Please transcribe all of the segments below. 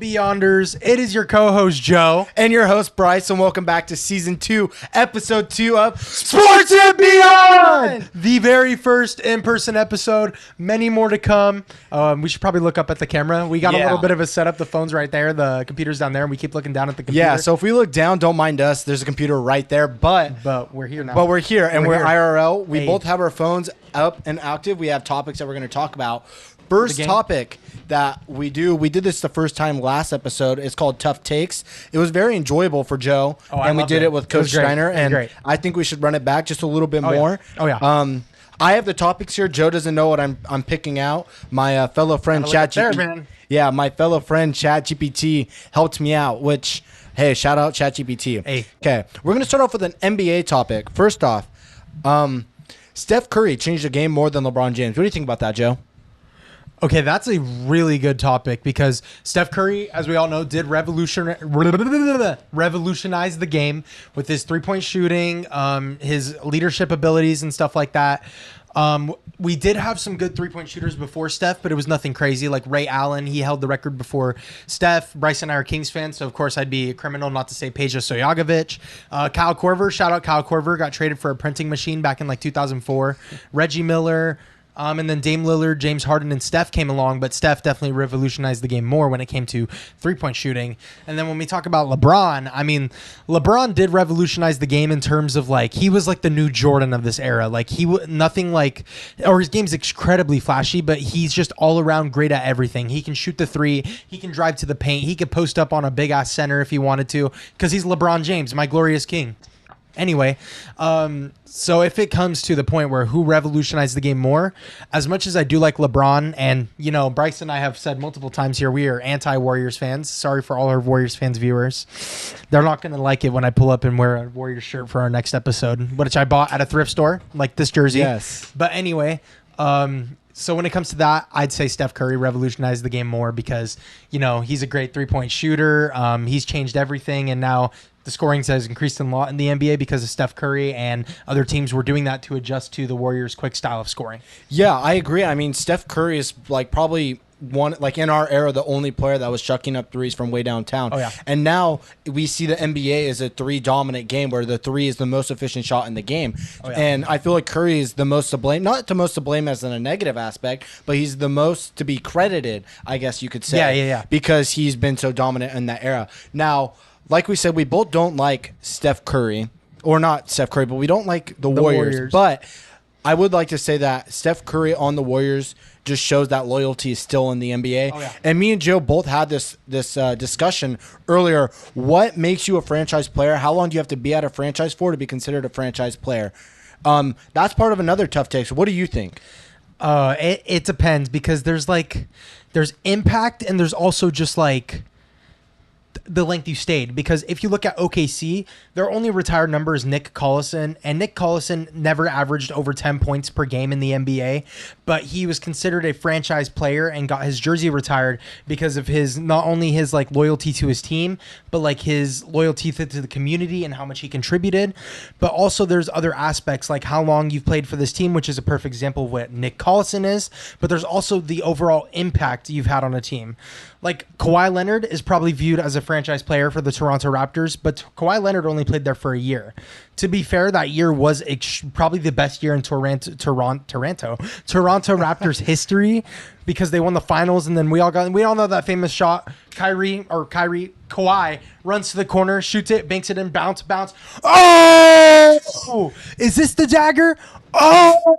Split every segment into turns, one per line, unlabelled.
Beyonders, it is your co-host Joe
and your host Bryce, and welcome back to season 2, episode 2 of Sports and Beyond,
the very first in-person episode. Many more to come. We should probably look up at the camera. We got a little bit of a setup. The phone's right there, the computer's down there, and we keep looking down at the computer.
Yeah, so if we look down, don't mind us. There's a computer right there, but
we're here now.
But we're here, and we're IRL. We
Hey.
both have our phones up and active. We have topics that we're going to talk about. First topic that we did this the first time last episode. It's called Tough Takes. It was very enjoyable for Joe, and we did it with Coach Steiner, and I think we should run it back just a little bit more. I have the topics here. Joe doesn't know what I'm picking out. My fellow friend ChatGPT. Yeah, my fellow friend ChatGPT helped me out, which, hey, shout out ChatGPT.
Hey.
Okay, we're going to start off with an NBA topic. First off, Steph Curry changed the game more than LeBron James. What do you think about that, Joe?
Okay, that's a really good topic because Steph Curry, as we all know, did revolutionize the game with his three-point shooting, his leadership abilities and stuff like that. We did have some good three-point shooters before Steph, but it was nothing crazy. Like Ray Allen, he held the record before Steph. Bryce and I are Kings fans, so of course I'd be a criminal not to say Peja Stojakovic. Kyle Korver, shout out Kyle Korver, got traded for a printing machine back in like 2004. Reggie Miller. And then Dame Lillard, James Harden, and Steph came along, but Steph definitely revolutionized the game more when it came to three-point shooting. And then when we talk about LeBron, I mean, LeBron did revolutionize the game in terms of like he was like the new Jordan of this era. Like his game's incredibly flashy, but he's just all around great at everything. He can shoot the three, he can drive to the paint, he could post up on a big ass center if he wanted to, because he's LeBron James, my glorious king. Anyway, so if it comes to the point where who revolutionized the game more, as much as I do like LeBron, and, you know, Bryce and I have said multiple times here, we are anti-Warriors fans. Sorry for all our Warriors fans viewers. They're not going to like it when I pull up and wear a Warriors shirt for our next episode, which I bought at a thrift store, like this jersey.
Yes.
But anyway, so when it comes to that, I'd say Steph Curry revolutionized the game more because, you know, he's a great three-point shooter. He's changed everything, and now the scoring has increased a lot in the NBA because of Steph Curry, and other teams were doing that to adjust to the Warriors' quick style of scoring.
Yeah, I agree. I mean, Steph Curry is like probably one, like in our era, the only player that was chucking up threes from way downtown.
Oh, yeah.
And now we see the NBA as a three-dominant game where the three is the most efficient shot in the game. Oh, yeah. And I feel like Curry is the most to blame, not the most to blame as in a negative aspect, but he's the most to be credited, I guess you could say.
Yeah.
Because he's been so dominant in that era. Now, like we said, we both don't like Steph Curry, or not Steph Curry, but we don't like the Warriors. But I would like to say that Steph Curry on the Warriors just shows that loyalty is still in the NBA.
Oh, yeah.
And me and Joe both had this discussion earlier. What makes you a franchise player? How long do you have to be at a franchise for to be considered a franchise player? That's part of another tough take. So what do you think?
It depends because there's impact and there's also just like the length you stayed, because if you look at OKC, their only retired number is Nick Collison, and Nick Collison never averaged over 10 points per game in the NBA, but he was considered a franchise player and got his jersey retired because of his, not only his like loyalty to his team, but like his loyalty to the community and how much he contributed. But also there's other aspects like how long you've played for this team, which is a perfect example of what Nick Collison is, but there's also the overall impact you've had on a team. Like Kawhi Leonard is probably viewed as a franchise player for the Toronto Raptors, but Kawhi Leonard only played there for a year. To be fair, that year was probably the best year in Toronto Raptors history because they won the finals, and then we all know that famous shot. Kawhi runs to the corner, shoots it, banks it in, bounce. Oh! Is this the dagger? Oh!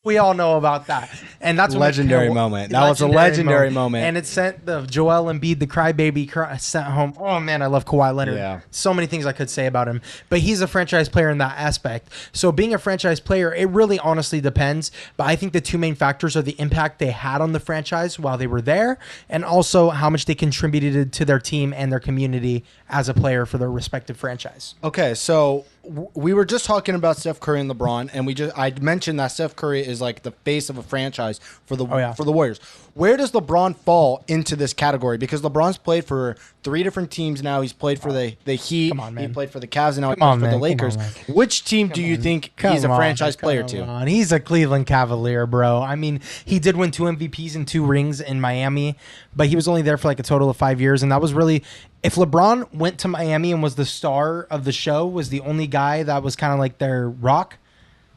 We all know about that. And that's
legendary moment. That was a legendary moment.
And it sent the Joel Embiid, the crybaby, sent home. Oh, man, I love Kawhi Leonard.
Yeah.
So many things I could say about him. But he's a franchise player in that aspect. So being a franchise player, it really honestly depends. But I think the two main factors are the impact they had on the franchise while they were there, and also how much they contributed to their team and their community as a player for their respective franchise.
Okay, so we were just talking about Steph Curry and LeBron, and I mentioned that Steph Curry is like the face of a franchise for the Warriors. Where does LeBron fall into this category? Because LeBron's played for 3 different teams now. He's played for the Heat.
Come on, man.
He played for the Cavs, and now he plays for the Lakers. Which team do you think he's a franchise player to?
He's a Cleveland Cavalier, bro. I mean, he did win 2 MVPs and 2 rings in Miami, but he was only there for like a total of 5 years, and that was really. If LeBron went to Miami and was the star of the show, was the only guy that was kind of like their rock,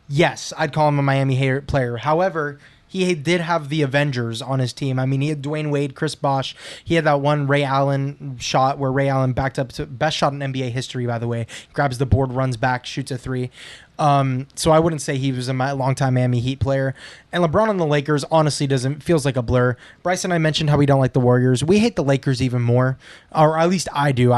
yes, I'd call him a Miami player. However, he did have the Avengers on his team. I mean, he had Dwayne Wade, Chris Bosh. He had that one Ray Allen shot where Ray Allen backed up to best shot in NBA history, by the way. Grabs the board, runs back, shoots a 3. So I wouldn't say he was a longtime Miami Heat player. And LeBron on the Lakers honestly feels like a blur. Bryce and I mentioned how we don't like the Warriors. We hate the Lakers even more, or at least I do.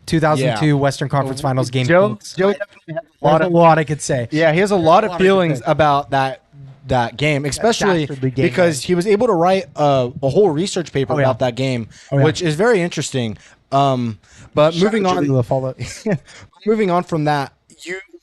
2002 Western Conference Finals game.
Joe definitely has
a lot I could say.
Yeah, he has a lot of feelings about that game, especially because he was able to write a whole research paper about that game, which is very interesting. But moving on from that,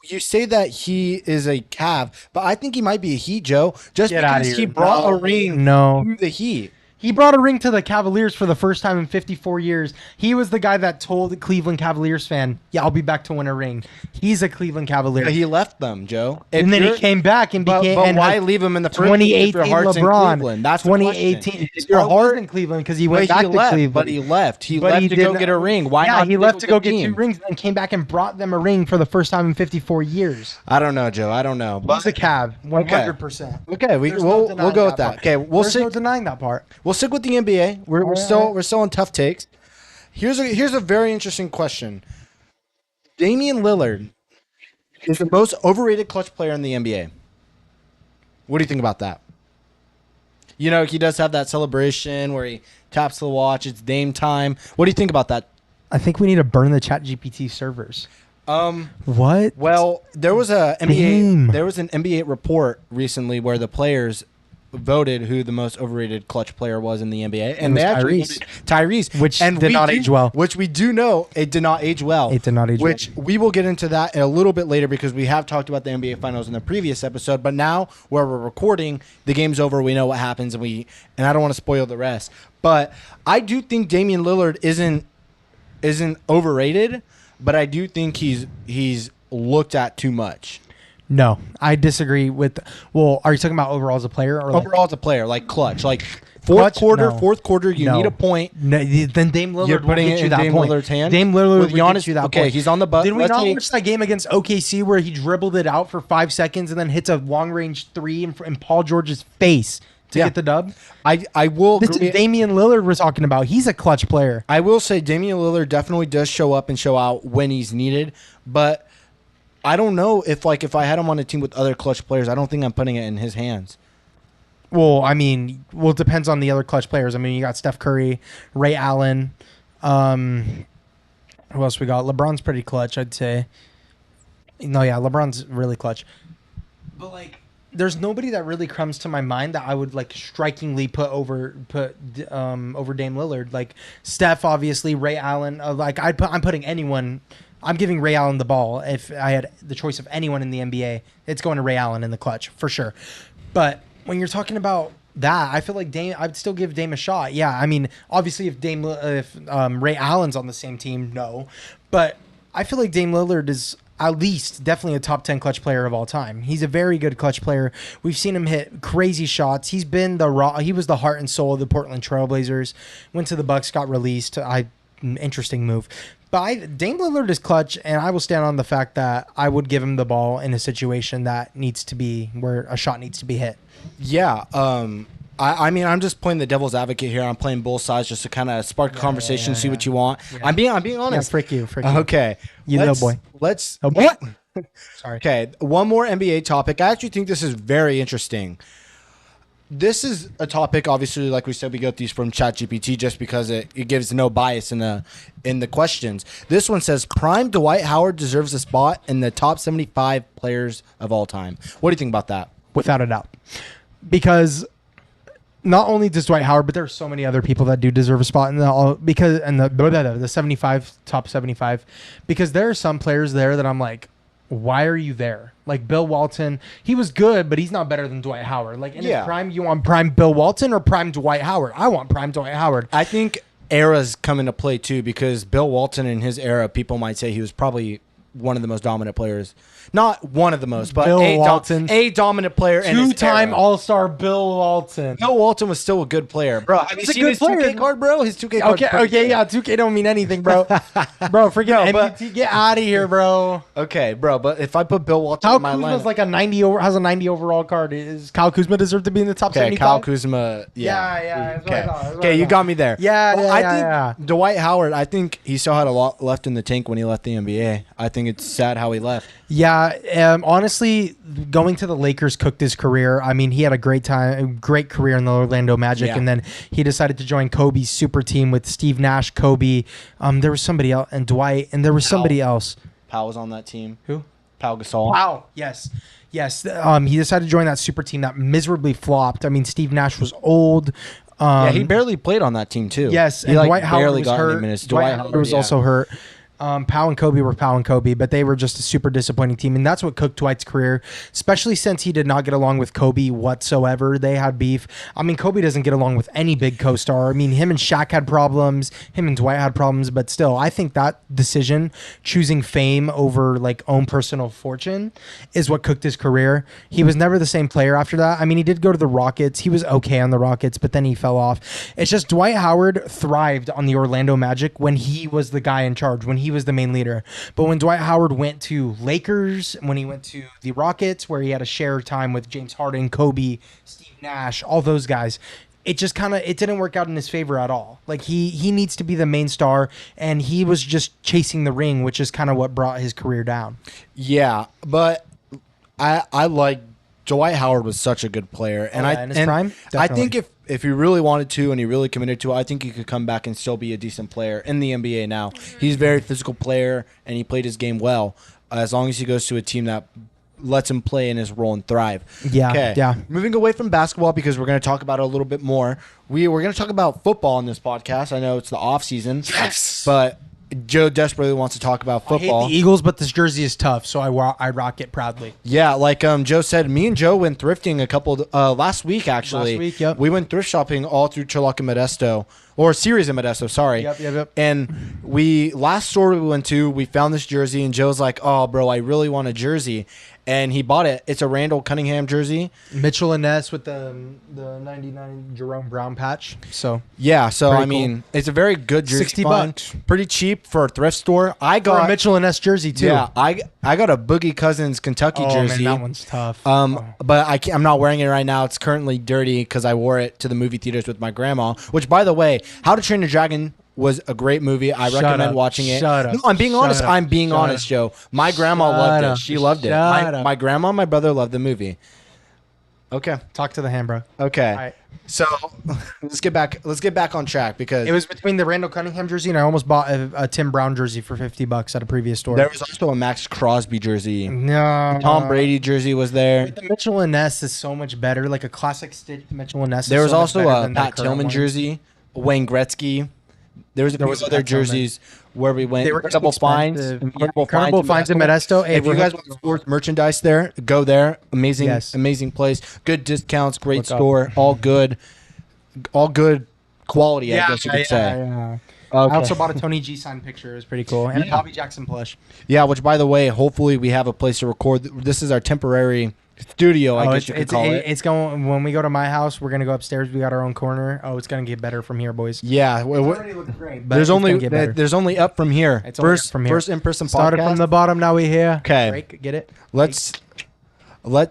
you say that he is a Cav, but I think he might be a Heat, Joe, just because he brought a ring to the Heat.
He brought a ring to the Cavaliers for the first time in 54 years. He was the guy that told the Cleveland Cavaliers fan, yeah, I'll be back to win a ring. He's a Cleveland Cavalier.
He left them, Joe.
And then he came back and became...
But why leave him in the first
2018 LeBron.
In Cleveland? That's
2018. Your heart in Cleveland because he went back to Cleveland.
But he left. He left to go get a ring. Why not?
He left to go get 2 rings and then came back and brought them a ring for the first time in 54 years.
I don't know, Joe. I don't know.
He's a Cav, 100%.
Okay, we'll go with that. Okay,
there's no denying that part.
We'll stick with the NBA. We're still on tough takes. Here's a very interesting question. Damian Lillard is the most overrated clutch player in the NBA. What do you think about that? You know, he does have that celebration where he taps the watch. It's Dame time. What do you think about that?
I think we need to burn the ChatGPT servers. What?
Well, there was an NBA report recently where the players voted who the most overrated clutch player was in the NBA, and they actually Tyrese,
which did not age well.
Which we do know it did not age well.
It did not age well.
Which we will get into that a little bit later because we have talked about the NBA Finals in the previous episode. But now, where we're recording, the game's over. We know what happens, and I don't want to spoil the rest. But I do think Damian Lillard isn't overrated, but I do think he's looked at too much.
No, I disagree with. Well, are you talking about overall as a player or
overall as a player, like clutch, like fourth quarter, you need a point.
No, then Dame Lillard
will get you that
Dame
point. Lillard's hand.
Dame Lillard will get you that point.
Okay, he's on the bus.
Did we not watch that game against OKC where he dribbled it out for 5 seconds and then hits a long range 3 in Paul George's face to get the dub?
I will.
This is Damian Lillard we're talking about. He's a clutch player.
I will say Damian Lillard definitely does show up and show out when he's needed, but I don't know if I had him on a team with other clutch players, I don't think I'm putting it in his hands.
Well, I mean, it depends on the other clutch players. I mean, you got Steph Curry, Ray Allen. Who else we got? LeBron's pretty clutch, I'd say. No, yeah, LeBron's really clutch. But there's nobody that really comes to my mind that I would strikingly put over Dame Lillard. Like Steph, obviously, Ray Allen. I'm putting anyone. I'm giving Ray Allen the ball. If I had the choice of anyone in the NBA, it's going to Ray Allen in the clutch for sure. But when you're talking about that, I feel like Dame. I'd still give Dame a shot. Yeah, I mean, obviously, if Ray Allen's on the same team, no. But I feel like Dame Lillard is at least definitely a top 10 clutch player of all time. He's a very good clutch player. We've seen him hit crazy shots. He was the heart and soul of the Portland Trailblazers. Went to the Bucks, got released. Interesting move. But Dame Lillard is clutch, and I will stand on the fact that I would give him the ball in a situation that needs to be where a shot needs to be hit.
Yeah. I mean, I'm just playing the devil's advocate here. I'm playing both sides just to kind of spark a conversation, see what you want. Yeah. I'm being honest.
Yeah, frick you.
Okay.
You little boy.
What?
Sorry.
Okay. One more NBA topic. I actually think this is very interesting. This is a topic, obviously, like we said, we got these from ChatGPT just because it gives no bias in the questions. This one says, prime Dwight Howard deserves a spot in the top 75 players of all time. What do you think about that?
Without a doubt. Because not only does Dwight Howard, but there are so many other people that do deserve a spot in the 75, top 75, because there are some players there that I'm like, why are you there? Like Bill Walton, he was good, but he's not better than Dwight Howard. Like in his prime, you want prime Bill Walton or prime Dwight Howard? I want prime Dwight Howard.
I think eras come into play too, because Bill Walton in his era, people might say he was probably one of the most dominant players. Not one of the most, but a dominant player.
Two-time All-Star Bill Walton.
Bill Walton was still a good player, bro. Have you seen his 2K card, bro? His 2K card.
Okay, yeah. 2K don't mean anything, bro. Bro, forget MBT. Get out of here, bro.
Okay, bro. But if I put Bill Walton in my lineup,
Kuzma's like a 90 over, has a 90 overall card. Is Kyle Kuzma deserve to be in the top 75?
Kyle Kuzma.
Yeah.
Okay, you got me there.
Yeah.
Dwight Howard, I think he still had a lot left in the tank when he left the NBA. I think it's sad how he left.
Yeah, honestly, going to the Lakers cooked his career. I mean, he had a great career in the Orlando Magic, and then he decided to join Kobe's super team with Steve Nash, Kobe. There was somebody else, and Dwight, and there was somebody else.
Powell was on that team.
Who?
Pau Gasol.
Wow. Yes. He decided to join that super team that miserably flopped. I mean, Steve Nash was old.
He barely played on that team too.
Yes,
and
Dwight Howard was hurt.
Dwight
Howard was also hurt. Powell and Kobe were Powell and Kobe, but they were just a super disappointing team, and that's what cooked Dwight's career, especially since he did not get along with Kobe whatsoever. They had beef. I mean, Kobe doesn't get along with any big co-star. I mean, him and Shaq had problems. Him and Dwight had problems, but still, I think that decision, choosing fame over like own personal fortune, is what cooked his career. He was never the same player after that. I mean, he did go to the Rockets. He was okay on the Rockets, but then he fell off. It's just Dwight Howard thrived on the Orlando Magic when he was the guy in charge, when he was the main leader. But when Dwight Howard went to Lakers, when he went to the Rockets, where he had to share time with James Harden, Kobe, Steve Nash, all those guys, it just it didn't work out in his favor at all. Like he needs to be the main star, and he was just chasing the ring, which is kind of what brought his career down.
Yeah, but I like Dwight Howard was such a good player, and
in his prime,
I think if he really wanted to and he really committed to it, I think he could come back and still be a decent player in the NBA now. He's a very physical player, and he played his game well. As long as he goes to a team that lets him play in his role and thrive.
Yeah.
Okay.
Yeah.
Moving away from basketball, because we're going to talk about it a little bit more. We're going to talk about football in this podcast. I know it's the off season, but Joe desperately wants to talk about football.
I hate the Eagles, but this jersey is tough, so I rock it proudly.
Yeah, like Joe said, me and Joe went thrifting last week, actually.
Last week, yep.
We went thrift shopping all through Chilliwack and Modesto, or Ceres and Modesto, sorry.
Yep.
And last store we went to, we found this jersey, and Joe's like, oh, bro, I really want a jersey. And he bought it. It's a Randall Cunningham jersey.
Mitchell and Ness with the 99 Jerome Brown patch. So
yeah, so
I
mean, it's a very good jersey.
$60.
Pretty cheap for a thrift store. I got
for a Mitchell and Ness jersey too.
Yeah, I got a Boogie Cousins Kentucky jersey.
Man, that one's tough.
But I'm not wearing it right now. It's currently dirty because I wore it to the movie theaters with my grandma. Which, by the way, How to Train Your Dragon was a great movie. I recommend watching it. No, I'm being honest. I'm being honest, Joe. My grandma loved it. She loved it. My grandma and my brother loved the movie. Okay.
Talk to the hand, bro.
Okay.
All right.
So let's get back on track, because
it was between the Randall Cunningham jersey and I almost bought a Tim Brown jersey for $50 at a previous store.
There was also a Max Crosby jersey.
No.
The Tom Brady jersey was there.
Wait, the Mitchell and Ness is so much better. Like a classic stitch Mitchell and Ness.
There was also a Pat Tillman jersey, Wayne Gretzky. There was other jerseys where we went.
They were
Incredible Finds.
Incredible Finds in Modesto.
If you guys want sports merchandise there, go there. Amazing place. Good discounts, great store. All good quality, I guess you could say.
Yeah.
Okay.
I also bought a Tony G signed picture. It was pretty cool. And a Bobby Jackson plush.
Yeah, which, by the way, hopefully we have a place to record. This is our temporary studio, I guess you could call it.
It's going, when we go to my house, we're going to go upstairs. We got our own corner. Oh, it's going to get better from here, boys.
Yeah.
It already looks great, but
there's only up from here.
It's first
from here. First in-person podcast.
Started from the bottom, now we're here.
Okay.
Break, get it?
Let's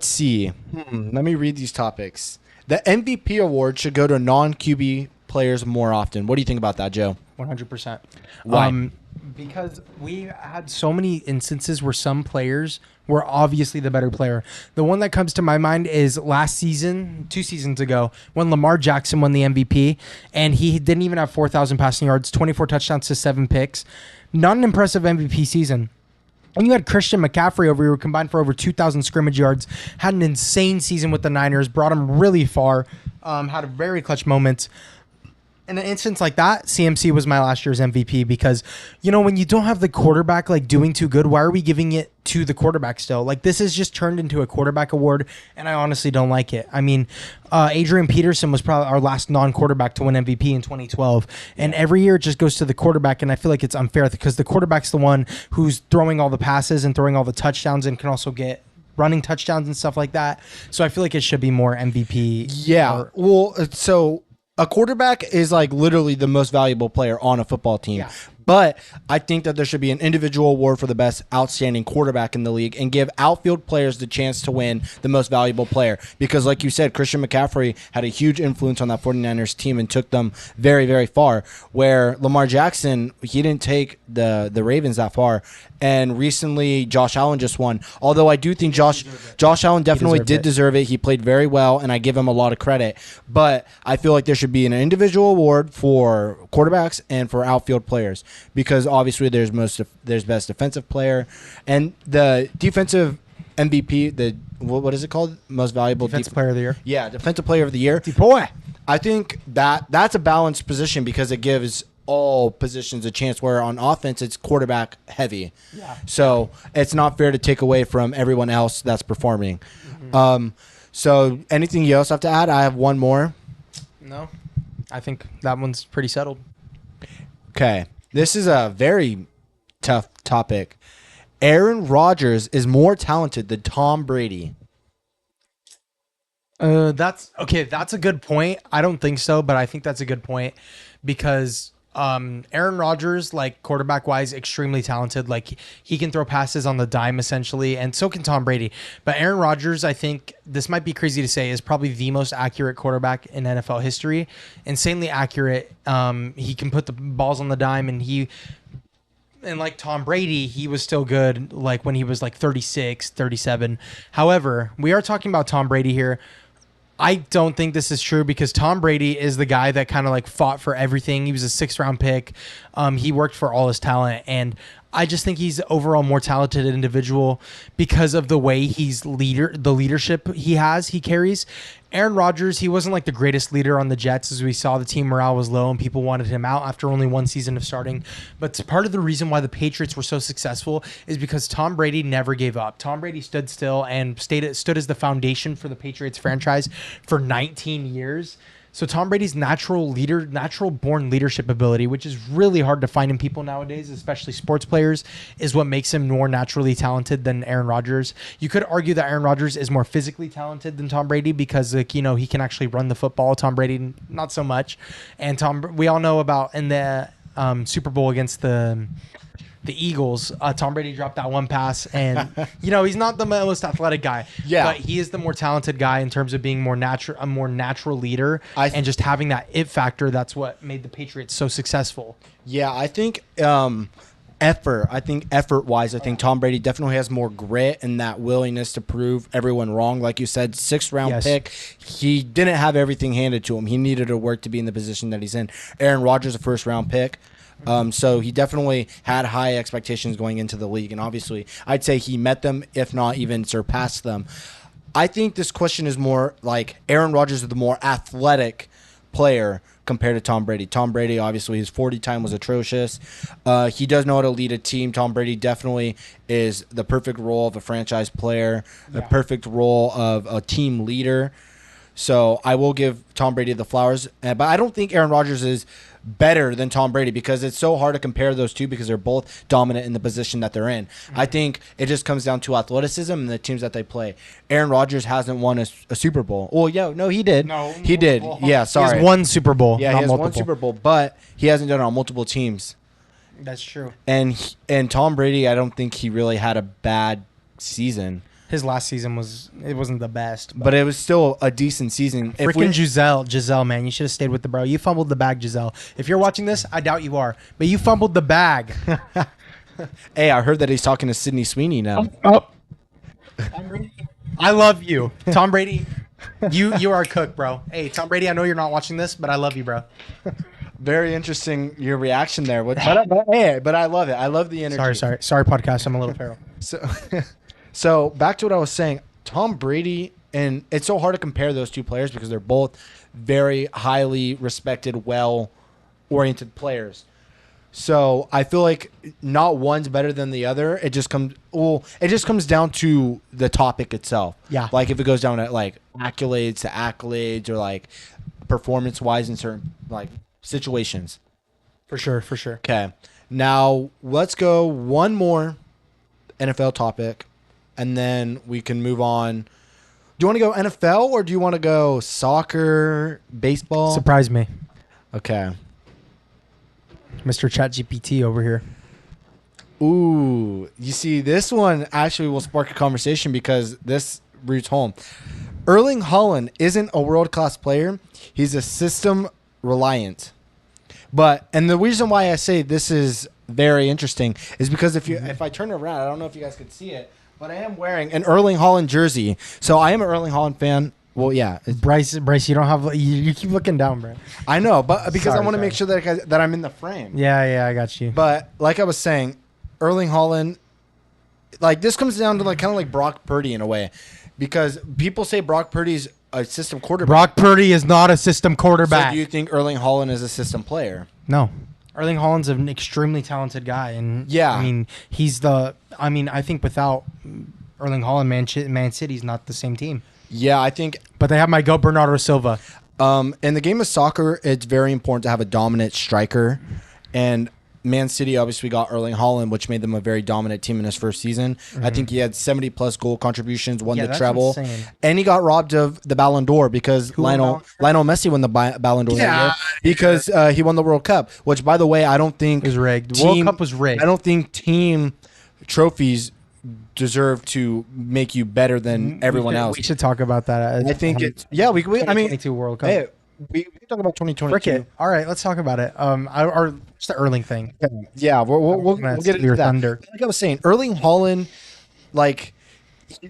see. Let me read these topics. The MVP award should go to non-QB players more often. What do you think about that, Joe?
100%.
Why?
Because we had so many instances where some players were obviously the better player. The one that comes to my mind is last season, 2 seasons ago, when Lamar Jackson won the MVP, and he didn't even have 4,000 passing yards, 24 touchdowns to 7 picks. Not an impressive MVP season. And you had Christian McCaffrey over here, who combined for over 2,000 scrimmage yards, had an insane season with the Niners, brought him really far, had a very clutch moments. in an instance like that, CMC was my last year's MVP because, when you don't have the quarterback like doing too good, why are we giving it to the quarterback still? Like this is just turned into a quarterback award, and I honestly don't like it. I mean, Adrian Peterson was probably our last non-quarterback to win MVP in 2012, and every year it just goes to the quarterback, and I feel like it's unfair because the quarterback's the one who's throwing all the passes and throwing all the touchdowns and can also get running touchdowns and stuff like that. So I feel like it should be more MVP.
Yeah. So a quarterback is like literally the most valuable player on a football team.
Yeah.
But I think that there should be an individual award for the best outstanding quarterback in the league and give outfield players the chance to win the most valuable player. Because like you said, Christian McCaffrey had a huge influence on that 49ers team and took them very, very far. Where Lamar Jackson, he didn't take the Ravens that far. And recently, Josh Allen just won. Although I do think Josh Allen definitely did deserve it. He played very well, and I give him a lot of credit. But I feel like there should be an individual award for quarterbacks and for outfield players because obviously there's best defensive player and the defensive MVP. What is it called? Most valuable
defensive player of the year.
Yeah, defensive player of the year.
Boy,
I think that's a balanced position because it gives all positions a chance, where on offense it's quarterback heavy.
Yeah.
So it's not fair to take away from everyone else that's performing. So anything you else have to add? I have one more.
No, I think that one's pretty settled.
Okay. This is a very tough topic. Aaron Rodgers is more talented than Tom Brady.
That's a good point. I don't think so, but I think that's a good point because Aaron Rodgers, like quarterback wise, extremely talented. Like he can throw passes on the dime essentially, and so can Tom Brady. But Aaron Rodgers, I think this might be crazy to say, is probably the most accurate quarterback in NFL history. Insanely accurate. He can put the balls on the dime, and like Tom Brady, he was still good like when he was like 36, 37. However, we are talking about Tom Brady here. I don't think this is true because Tom Brady is the guy that kind of like fought for everything. He was a 6th-round pick. He worked for all his talent, and I just think he's overall more talented individual because of the way the leadership he carries. Aaron Rodgers, he wasn't like the greatest leader on the Jets, as we saw the team morale was low and people wanted him out after only one season of starting. But part of the reason why the Patriots were so successful is because Tom Brady never gave up. Tom Brady stood still and stood as the foundation for the Patriots franchise for 19 years. So Tom Brady's natural born leadership ability, which is really hard to find in people nowadays, especially sports players, is what makes him more naturally talented than Aaron Rodgers. You could argue that Aaron Rodgers is more physically talented than Tom Brady because, he can actually run the football. Tom Brady, not so much. And we all know about in the Super Bowl against the Eagles, Tom Brady dropped that one pass, and he's not the most athletic guy, but he is the more talented guy in terms of being a more natural leader, and just having that it factor. That's what made the Patriots so successful.
Yeah, I think effort-wise, I think Tom Brady definitely has more grit and that willingness to prove everyone wrong. Like you said, 6th-round pick. He didn't have everything handed to him. He needed to work to be in the position that he's in. Aaron Rodgers, a 1st-round pick. So he definitely had high expectations going into the league, and obviously I'd say he met them, if not even surpassed them. I think this question is more like Aaron Rodgers is the more athletic player compared to Tom Brady. Tom Brady, obviously, his 40 time was atrocious. He does know how to lead a team. Tom Brady definitely is the perfect role of a franchise player, the perfect role of a team leader. So I will give Tom Brady the flowers, but I don't think Aaron Rodgers is better than Tom Brady because it's so hard to compare those two because they're both dominant in the position that they're in. I think it just comes down to athleticism and the teams that they play. Aaron Rodgers hasn't won a Super Bowl. Well, no, he did. No, he did. Yeah, sorry.
He has one Super Bowl.
Yeah, he has one Super Bowl, but he hasn't done it on multiple teams.
That's true.
And Tom Brady, I don't think he really had a bad season.
His last season wasn't the best.
But it was still a decent season.
Freaking Giselle, man. You should have stayed with the bro. You fumbled the bag, Giselle. If you're watching this, I doubt you are. But you fumbled the bag.
Hey, I heard that he's talking to Sydney Sweeney now.
I love you. Tom Brady, you are a cook, bro. Hey, Tom Brady, I know you're not watching this, but I love you, bro.
Very interesting, your reaction there. But I love it. I love the energy.
Sorry, podcast. I'm a little feral.
So back to what I was saying, Tom Brady, and it's so hard to compare those two players because they're both very highly respected, well oriented players. So I feel like not one's better than the other. It just comes down to the topic itself.
Yeah.
Like if it goes down to like accolades or like performance wise in certain like situations.
For sure.
Okay. Now let's go one more NFL topic and then we can move on. Do you want to go NFL or do you want to go soccer, baseball?
Surprise me.
Okay.
Mr. ChatGPT over here.
Ooh, you see, this one actually will spark a conversation because this roots home. Erling Haaland isn't a world-class player. He's a system reliant. And the reason why I say this is very interesting is because if I turn it around, I don't know if you guys can see it, but I am wearing an Erling Haaland jersey. So I am an Erling Haaland fan. Well, yeah.
Bryce, you don't have. You keep looking down, bro.
I know, but because I want to make sure that I'm in the frame.
Yeah, I got you.
But like I was saying, Erling Haaland, like this comes down to like kind of like Brock Purdy in a way, because people say Brock Purdy's a system quarterback.
Brock Purdy is not a system quarterback.
So do you think Erling Haaland is a system player?
No. Erling Haaland's an extremely talented guy, and
yeah,
I mean I think without Erling Haaland, Man City's not the same team.
Yeah, I think.
But they have my goat Bernardo Silva.
In the game of soccer, it's very important to have a dominant striker. And Man City obviously got Erling Haaland, which made them a very dominant team in his first season. Mm-hmm. I think he had 70-plus goal contributions, won the treble. Insane. And he got robbed of the Ballon d'Or because Lionel Messi won the Ballon d'Or that year because he won the World Cup, which, by the way, I don't think
it was rigged. The World Cup was rigged.
I don't think team trophies deserve to make you better than everyone else.
We should talk about that.
I think it's I mean
2022 World Cup.
Hey, we can talk about 2022.
Cricket. All right, let's talk about it. Just the Erling thing.
Yeah, we'll get into that. Thunder. Like I was saying, Erling Haaland, like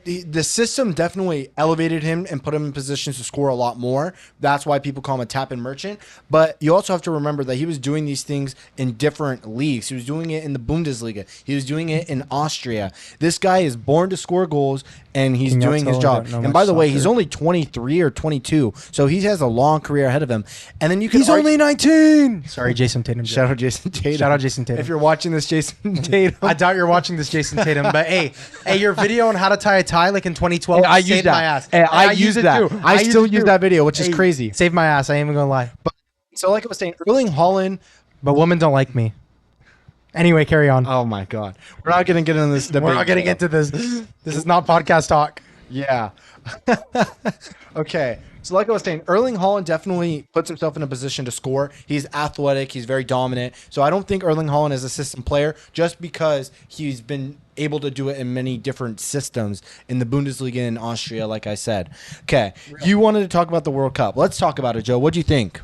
the system definitely elevated him and put him in positions to score a lot more. That's why people call him a tap-in merchant. But you also have to remember that he was doing these things in different leagues. He was doing it in the Bundesliga. He was doing it in Austria. This guy is born to score goals, and he's doing his job. And by the way, he's only 23 or 22, so he has a long career ahead of him. And then
he's only 19. Sorry, Jason Tatum.
Shout out Jason Tatum.
Shout out Jason Tatum.
If you're watching this, Jason Tatum.
I doubt you're watching this, Jason Tatum. But hey, your video on how to tie a tie like in 2012.
I used that.
My ass.
Hey, I used that. Too. I still use that video, which is crazy.
Saved my ass. I ain't even gonna lie.
But so, like I was saying, Erling Haaland.
But women don't like me. Anyway, carry on.
Oh my God, we're not gonna get into this debate.
We're not getting into this. This is not podcast talk.
Yeah. Okay. So like I was saying, Erling Haaland definitely puts himself in a position to score. He's athletic. He's very dominant. So I don't think Erling Haaland is a system player just because he's been able to do it in many different systems in the Bundesliga in Austria, like I said. Okay. You wanted to talk about the World Cup. Let's talk about it, Joe. What do you think?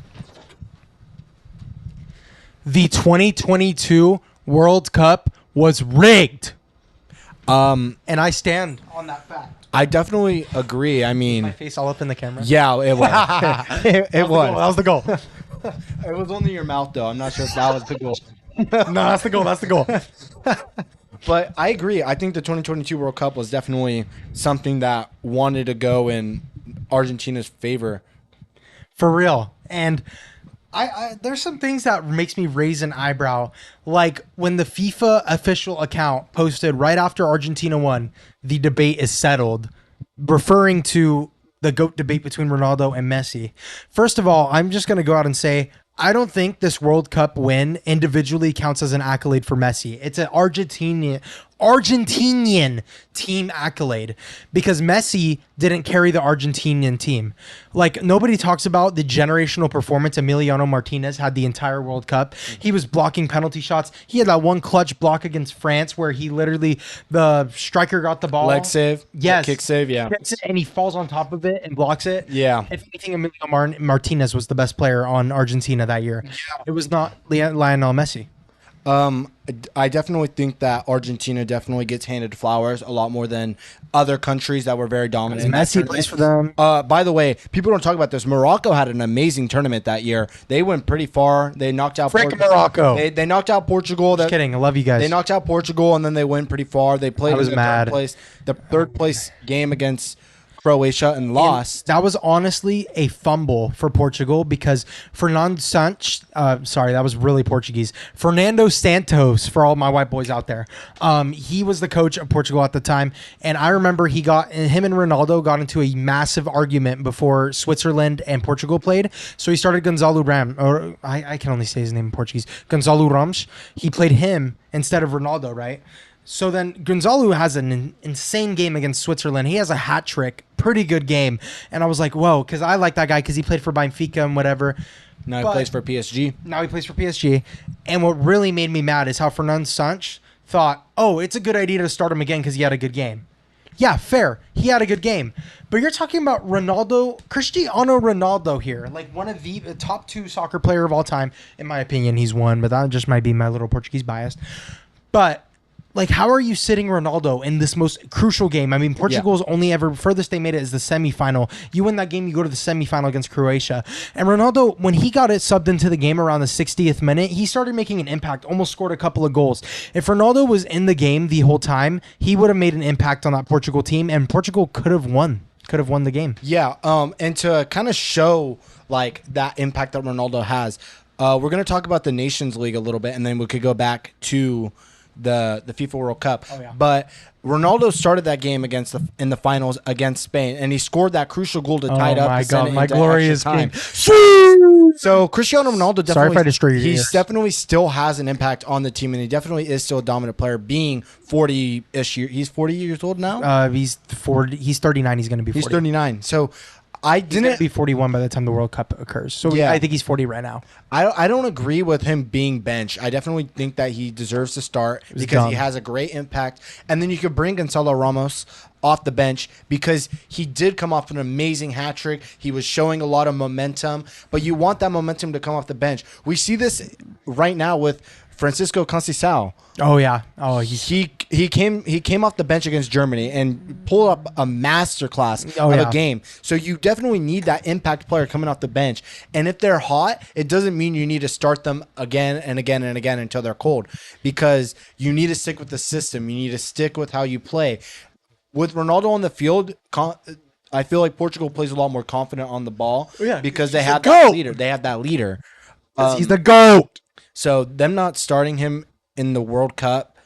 The 2022 World Cup was rigged. And I stand on that fact.
I definitely agree. I mean,
my face all up in the camera.
Yeah, it was. it was.
That was the goal.
It was only your mouth, though. I'm not sure if that was the goal.
No, that's the goal. That's the goal.
But I agree. I think the 2022 World Cup was definitely something that wanted to go in Argentina's favor.
For real. And I there's some things that makes me raise an eyebrow. Like when the FIFA official account posted right after Argentina won, the debate is settled, referring to the GOAT debate between Ronaldo and Messi. First of all, I'm just going to go out and say, I don't think this World Cup win individually counts as an accolade for Messi. It's an Argentinian team accolade because Messi didn't carry the Argentinian team. Like nobody talks about the generational performance Emiliano Martinez had the entire World Cup. He was blocking penalty shots. He had that one clutch block against France where he literally, the striker got the ball.
Leg save.
Yes.
Kick save, yeah.
And he falls on top of it and blocks it.
Yeah.
If anything, Emiliano Martinez was the best player on Argentina that year. Yeah. It was not Lionel Messi.
I definitely think that Argentina definitely gets handed flowers a lot more than other countries that were very dominant.
Messi plays for them.
By the way, people don't talk about this. Morocco had an amazing tournament that year. They went pretty far. They knocked out
Morocco.
They knocked out Portugal.
Just kidding. I love you guys.
They knocked out Portugal and then they went pretty far. They played
I was mad.
The third place game against Croatia and lost.
That was honestly a fumble for Portugal because Fernando Santos, sorry, that was really Portuguese. Fernando Santos, for all my white boys out there, he was the coach of Portugal at the time, and I remember him and Ronaldo got into a massive argument before Switzerland and Portugal played. So he started Gonzalo Ramos, or I can only say his name in Portuguese, Gonzalo Ramos. He played him instead of Ronaldo, right? So then Gonzalo has an insane game against Switzerland. He has a hat trick, pretty good game. And I was like, whoa, because I like that guy because he played for Benfica and whatever.
Now he plays for PSG.
Now he plays for PSG. And what really made me mad is how Fernando Santos thought, oh, it's a good idea to start him again because he had a good game. Yeah, fair. He had a good game. But you're talking about Cristiano Ronaldo here, like one of the top 2 soccer player of all time. In my opinion, he's one, but that just might be my little Portuguese bias. But like, how are you sitting Ronaldo in this most crucial game? I mean, Portugal's only ever furthest they made it is the semifinal. You win that game, you go to the semifinal against Croatia. And Ronaldo, when he got it subbed into the game around the 60th minute, he started making an impact, almost scored a couple of goals. If Ronaldo was in the game the whole time, he would have made an impact on that Portugal team, and Portugal could have won the game.
Yeah, and to kind of show like that impact that Ronaldo has, we're going to talk about the Nations League a little bit, and then we could go back to the FIFA World Cup.
Oh, yeah.
But Ronaldo started that game in the finals against Spain, and he scored that crucial goal to tie it up.
Oh my God, my
into
glorious
extra
game.
So Cristiano Ronaldo definitely,
Sorry if I destroy your
he's
ears.
definitely still has an impact on the team, and he definitely is still a dominant player, being 40-ish years. He's 40 years old now.
He's 40. He's 39. He's going to be 40.
He's 39. So I
He's going
didn't
to be 41 by the time the World Cup occurs. So
Yeah.
I think he's 40 right now.
I don't agree with him being benched. I definitely think that he deserves to start because
dumb.
he has a great impact. And then you could bring Gonzalo Ramos off the bench because he did come off an amazing hat trick. He was showing a lot of momentum, but you want that momentum to come off the bench. We see this right now with Francisco Conceição.
Oh yeah. Oh,
He came off the bench against Germany and pulled up a masterclass of
yeah.
a game. So you definitely need that impact player coming off the bench. And if they're hot, it doesn't mean you need to start them again and again and again until they're cold, because you need to stick with the system. You need to stick with how you play. With Ronaldo on the field, I feel like Portugal plays a lot more confident on the ball because they have that leader. They have that leader.
he's the GOAT.
So them not starting him in the World Cup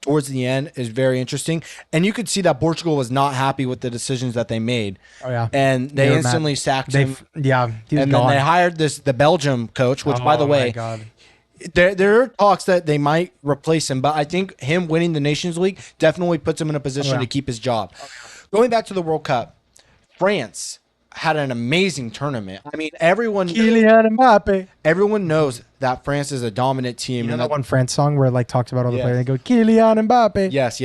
towards the end is very interesting. And you could see that Portugal was not happy with the decisions that they made.
Oh yeah.
And they instantly sacked him.
Yeah. He was
And
gone.
then they hired the Belgium coach, which by the way,
my God.
there are talks that they might replace him, but I think him winning the Nations League definitely puts him in a position to keep his job. Going back to the World Cup, France had an amazing tournament. I mean,
Kylian Mbappe.
everyone knows that France is a dominant team.
You know
and
that one France song where it like talks about all the
Yes.
players? They go Kylian Mbappe.
Yes.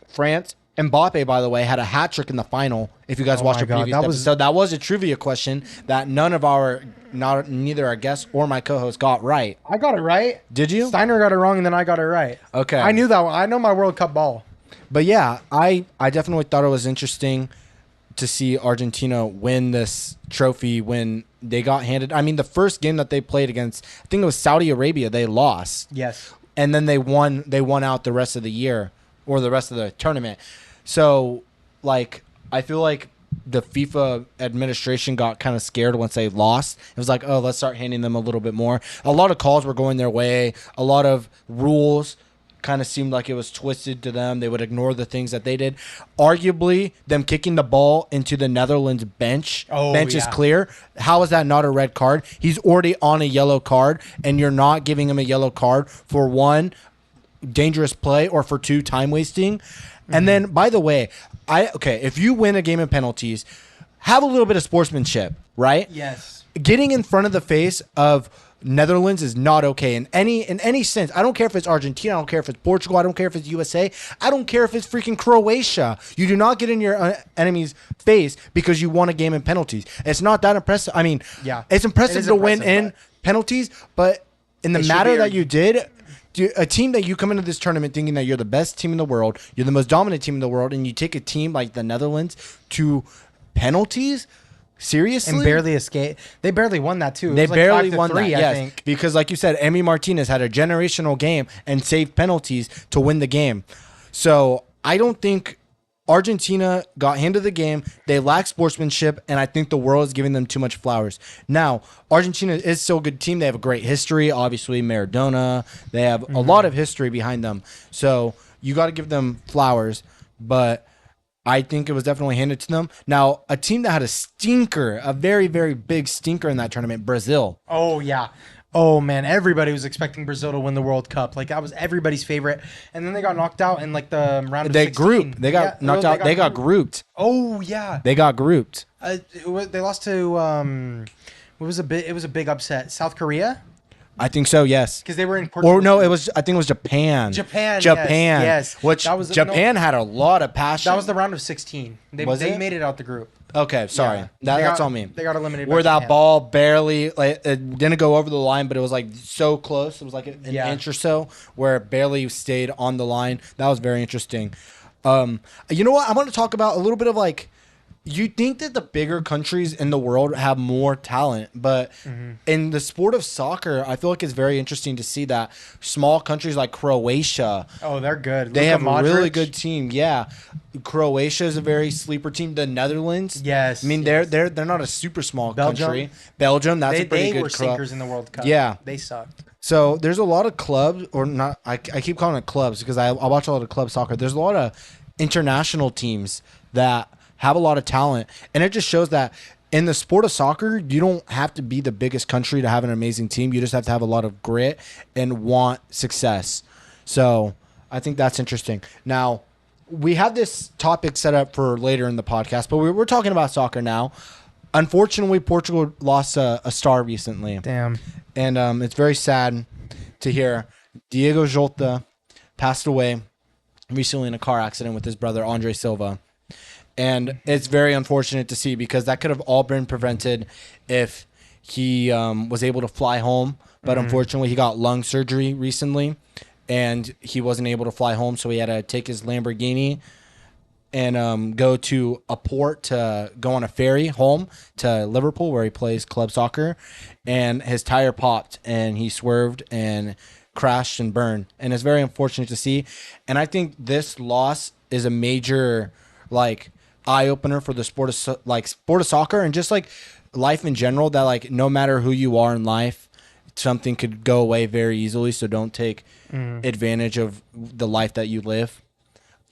France, Mbappe, by the way, had a hat trick in the final. If you guys
Oh
watched
my
the
God,
previous episode, that was a trivia question that neither our guests or my co-host got right.
I got it right.
Did you?
Steiner got it wrong, and then I got it right.
Okay.
I knew that one. I know my World Cup ball.
But yeah, I definitely thought it was interesting to see Argentina win this trophy when they got handed. I mean, the first game that they played against, I think it was Saudi Arabia, they lost.
Yes.
And then they won out the rest of the year or the rest of the tournament. So, like, I feel like the FIFA administration got kind of scared once they lost. It was like, oh, let's start handing them a little bit more. A lot of calls were going their way. A lot of rules kind of seemed like it was twisted to them. They would ignore the things that they did. Arguably, them kicking the ball into the Netherlands bench is clear. How is that not a red card? He's already on a yellow card, and you're not giving him a yellow card for one, dangerous play, or for two, time wasting. And then, by the way, if you win a game in penalties, have a little bit of sportsmanship, right?
Yes.
Getting in front of the face of Netherlands is not okay in any sense. I don't care if it's Argentina. I don't care if it's Portugal. I don't care if it's USA. I don't care if it's freaking Croatia. You do not get in your enemy's face because you won a game in penalties. It's not that impressive. I mean, it's impressive to win in penalties, but in the matter that you did, a team that you come into this tournament thinking that you're the best team in the world, you're the most dominant team in the world, and you take a team like the Netherlands to penalties. Seriously?
And barely escaped. They barely won that too.
They barely
like
won
5-3,
that, yes.
I think.
Because like you said, Emi Martinez had a generational game and saved penalties to win the game. So I don't think Argentina got handed the game. They lack sportsmanship, and I think the world is giving them too much flowers. Now, Argentina is still a good team. They have a great history. Obviously, Maradona. They have a lot of history behind them. So you got to give them flowers, but I think it was definitely handed to them. Now, a team that had a stinker, a very, very big stinker in that tournament, Brazil.
Oh, yeah. Oh, man. Everybody was expecting Brazil to win the World Cup. Like, that was everybody's favorite. And then they got knocked out in, like, the round of 16.
They got knocked out. They got grouped.
Oh, yeah.
They got grouped.
They lost to, it was a big upset. South Korea?
I think so, yes.
Because they were in Portugal.
Or no, I think it was Japan.
Japan.
Yes. Which Japan had a lot of passion.
That was the round of 16. They made it out the group.
Okay, sorry.
Yeah.
That's on me.
They got eliminated.
Where that ball barely, like, it didn't go over the line, but it was like so close. It was like an inch or so where it barely stayed on the line. That was very interesting. You know what? I want to talk about a little bit of like, you think that the bigger countries in the world have more talent, but in the sport of soccer, I feel like it's very interesting to see that small countries like Croatia.
Oh, they're good.
They have a really good team. Yeah, Croatia is a very sleeper team. The Netherlands.
Yes.
I mean, they're not a super small country. Belgium. That's a pretty good.
They were sinkers in the World Cup.
Yeah,
they sucked.
So there's a lot of clubs, or not. I keep calling it clubs because I watch a lot of club soccer. There's a lot of international teams that have a lot of talent, and it just shows that in the sport of soccer, you don't have to be the biggest country to have an amazing team. You just have to have a lot of grit and want success. So I think that's interesting. Now, we have this topic set up for later in the podcast, but we're talking about soccer now. Unfortunately, Portugal lost a star recently.
Damn.
And it's very sad to hear. Diego Jota passed away recently in a car accident with his brother, Andre Silva. And it's very unfortunate to see because that could have all been prevented if he was able to fly home. But unfortunately, he got lung surgery recently, and he wasn't able to fly home. So he had to take his Lamborghini and go to a port to go on a ferry home to Liverpool, where he plays club soccer. And his tire popped, and he swerved and crashed and burned. And it's very unfortunate to see. And I think this loss is a major, like, eye opener for the sport of soccer and just like life in general, that like no matter who you are in life, something could go away very easily. So don't take advantage of the life that you live.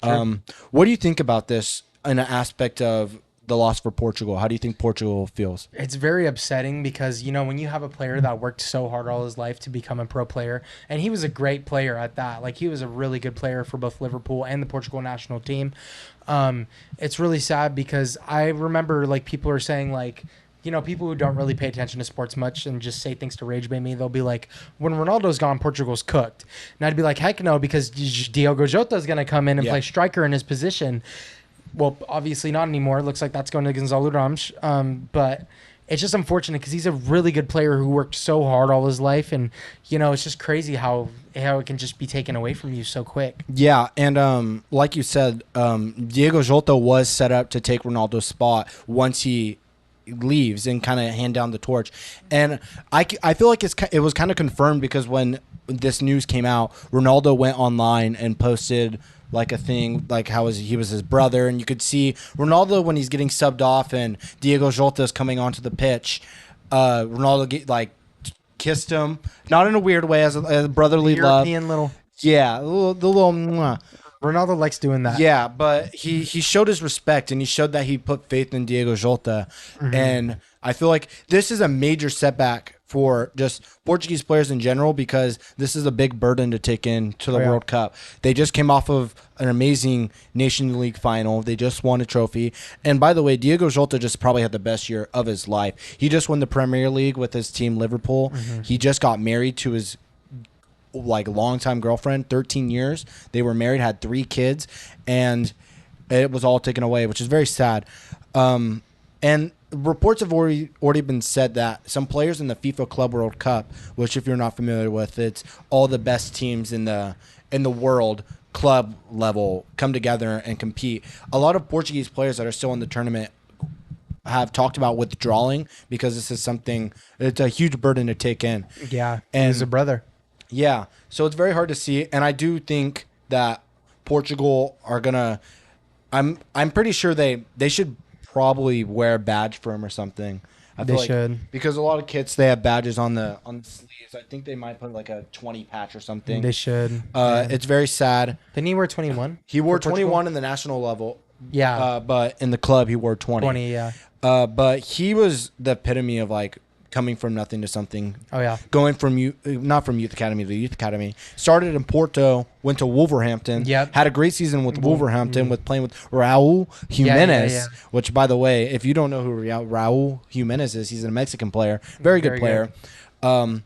Sure. What do you think about this in an aspect of the loss for Portugal? How do you think Portugal feels?
It's very upsetting because, you know, when you have a player that worked so hard all his life to become a pro player, and he was a great player at that. Like, he was a really good player for both Liverpool and the Portugal national team. It's really sad because I remember, like, people are saying, like, you know, people who don't really pay attention to sports much and just say things to rage bait me, they'll be like, when Ronaldo's gone, Portugal's cooked. And I'd be like, heck no, because Diogo Jota is going to come in and play striker in his position. Well, obviously not anymore. It looks like that's going to Gonzalo Ramos. But it's just unfortunate because he's a really good player who worked so hard all his life. And, you know, it's just crazy how it can just be taken away from you so quick.
Yeah, and like you said, Diego Jota was set up to take Ronaldo's spot once he leaves and kind of hand down the torch. And I feel like it was kind of confirmed because when this news came out, Ronaldo went online and posted like a thing, like he was his brother, and you could see Ronaldo when he's getting subbed off and Diego Jota is coming onto the pitch. Ronaldo kissed him, not in a weird way, as a brotherly love.
European little.
Yeah, the little. Mwah.
Ronaldo likes doing that.
Yeah, but he showed his respect and he showed that he put faith in Diego Jota, and I feel like this is a major setback for just Portuguese players in general because this is a big burden to take into the World Cup. They just came off of an amazing Nations League final. They just won a trophy. And by the way, Diego Jota just probably had the best year of his life. He just won the Premier League with his team Liverpool. He just got married to his longtime girlfriend, 13 years. They were married, had 3 kids, and it was all taken away, which is very sad. And reports have already been said that some players in the FIFA Club World Cup, which if you're not familiar with, it's all the best teams in the world club level come together and compete. A lot of Portuguese players that are still in the tournament have talked about withdrawing because this is something, it's a huge burden to take in.
Yeah,
and
he's a brother.
Yeah, so it's very hard to see, and I do think that Portugal are going to I'm pretty sure they should probably wear a badge for him or something.
They should,
because a lot of kits they have badges on the sleeves. I think they might put like a 20 patch or something.
They should.
It's very sad.
Didn't he wear 21?
He wore 21 in the national level.
Yeah.
But in the club he wore 20.
20, yeah.
But he was the epitome of like coming from nothing to something.
Oh yeah.
Going from not from youth academy to youth academy. Started in Porto, went to Wolverhampton.
Yep.
Had a great season with Wolverhampton with playing with Raul Jimenez. Which, by the way, if you don't know who Raul Jimenez is, he's a Mexican player, very good player. And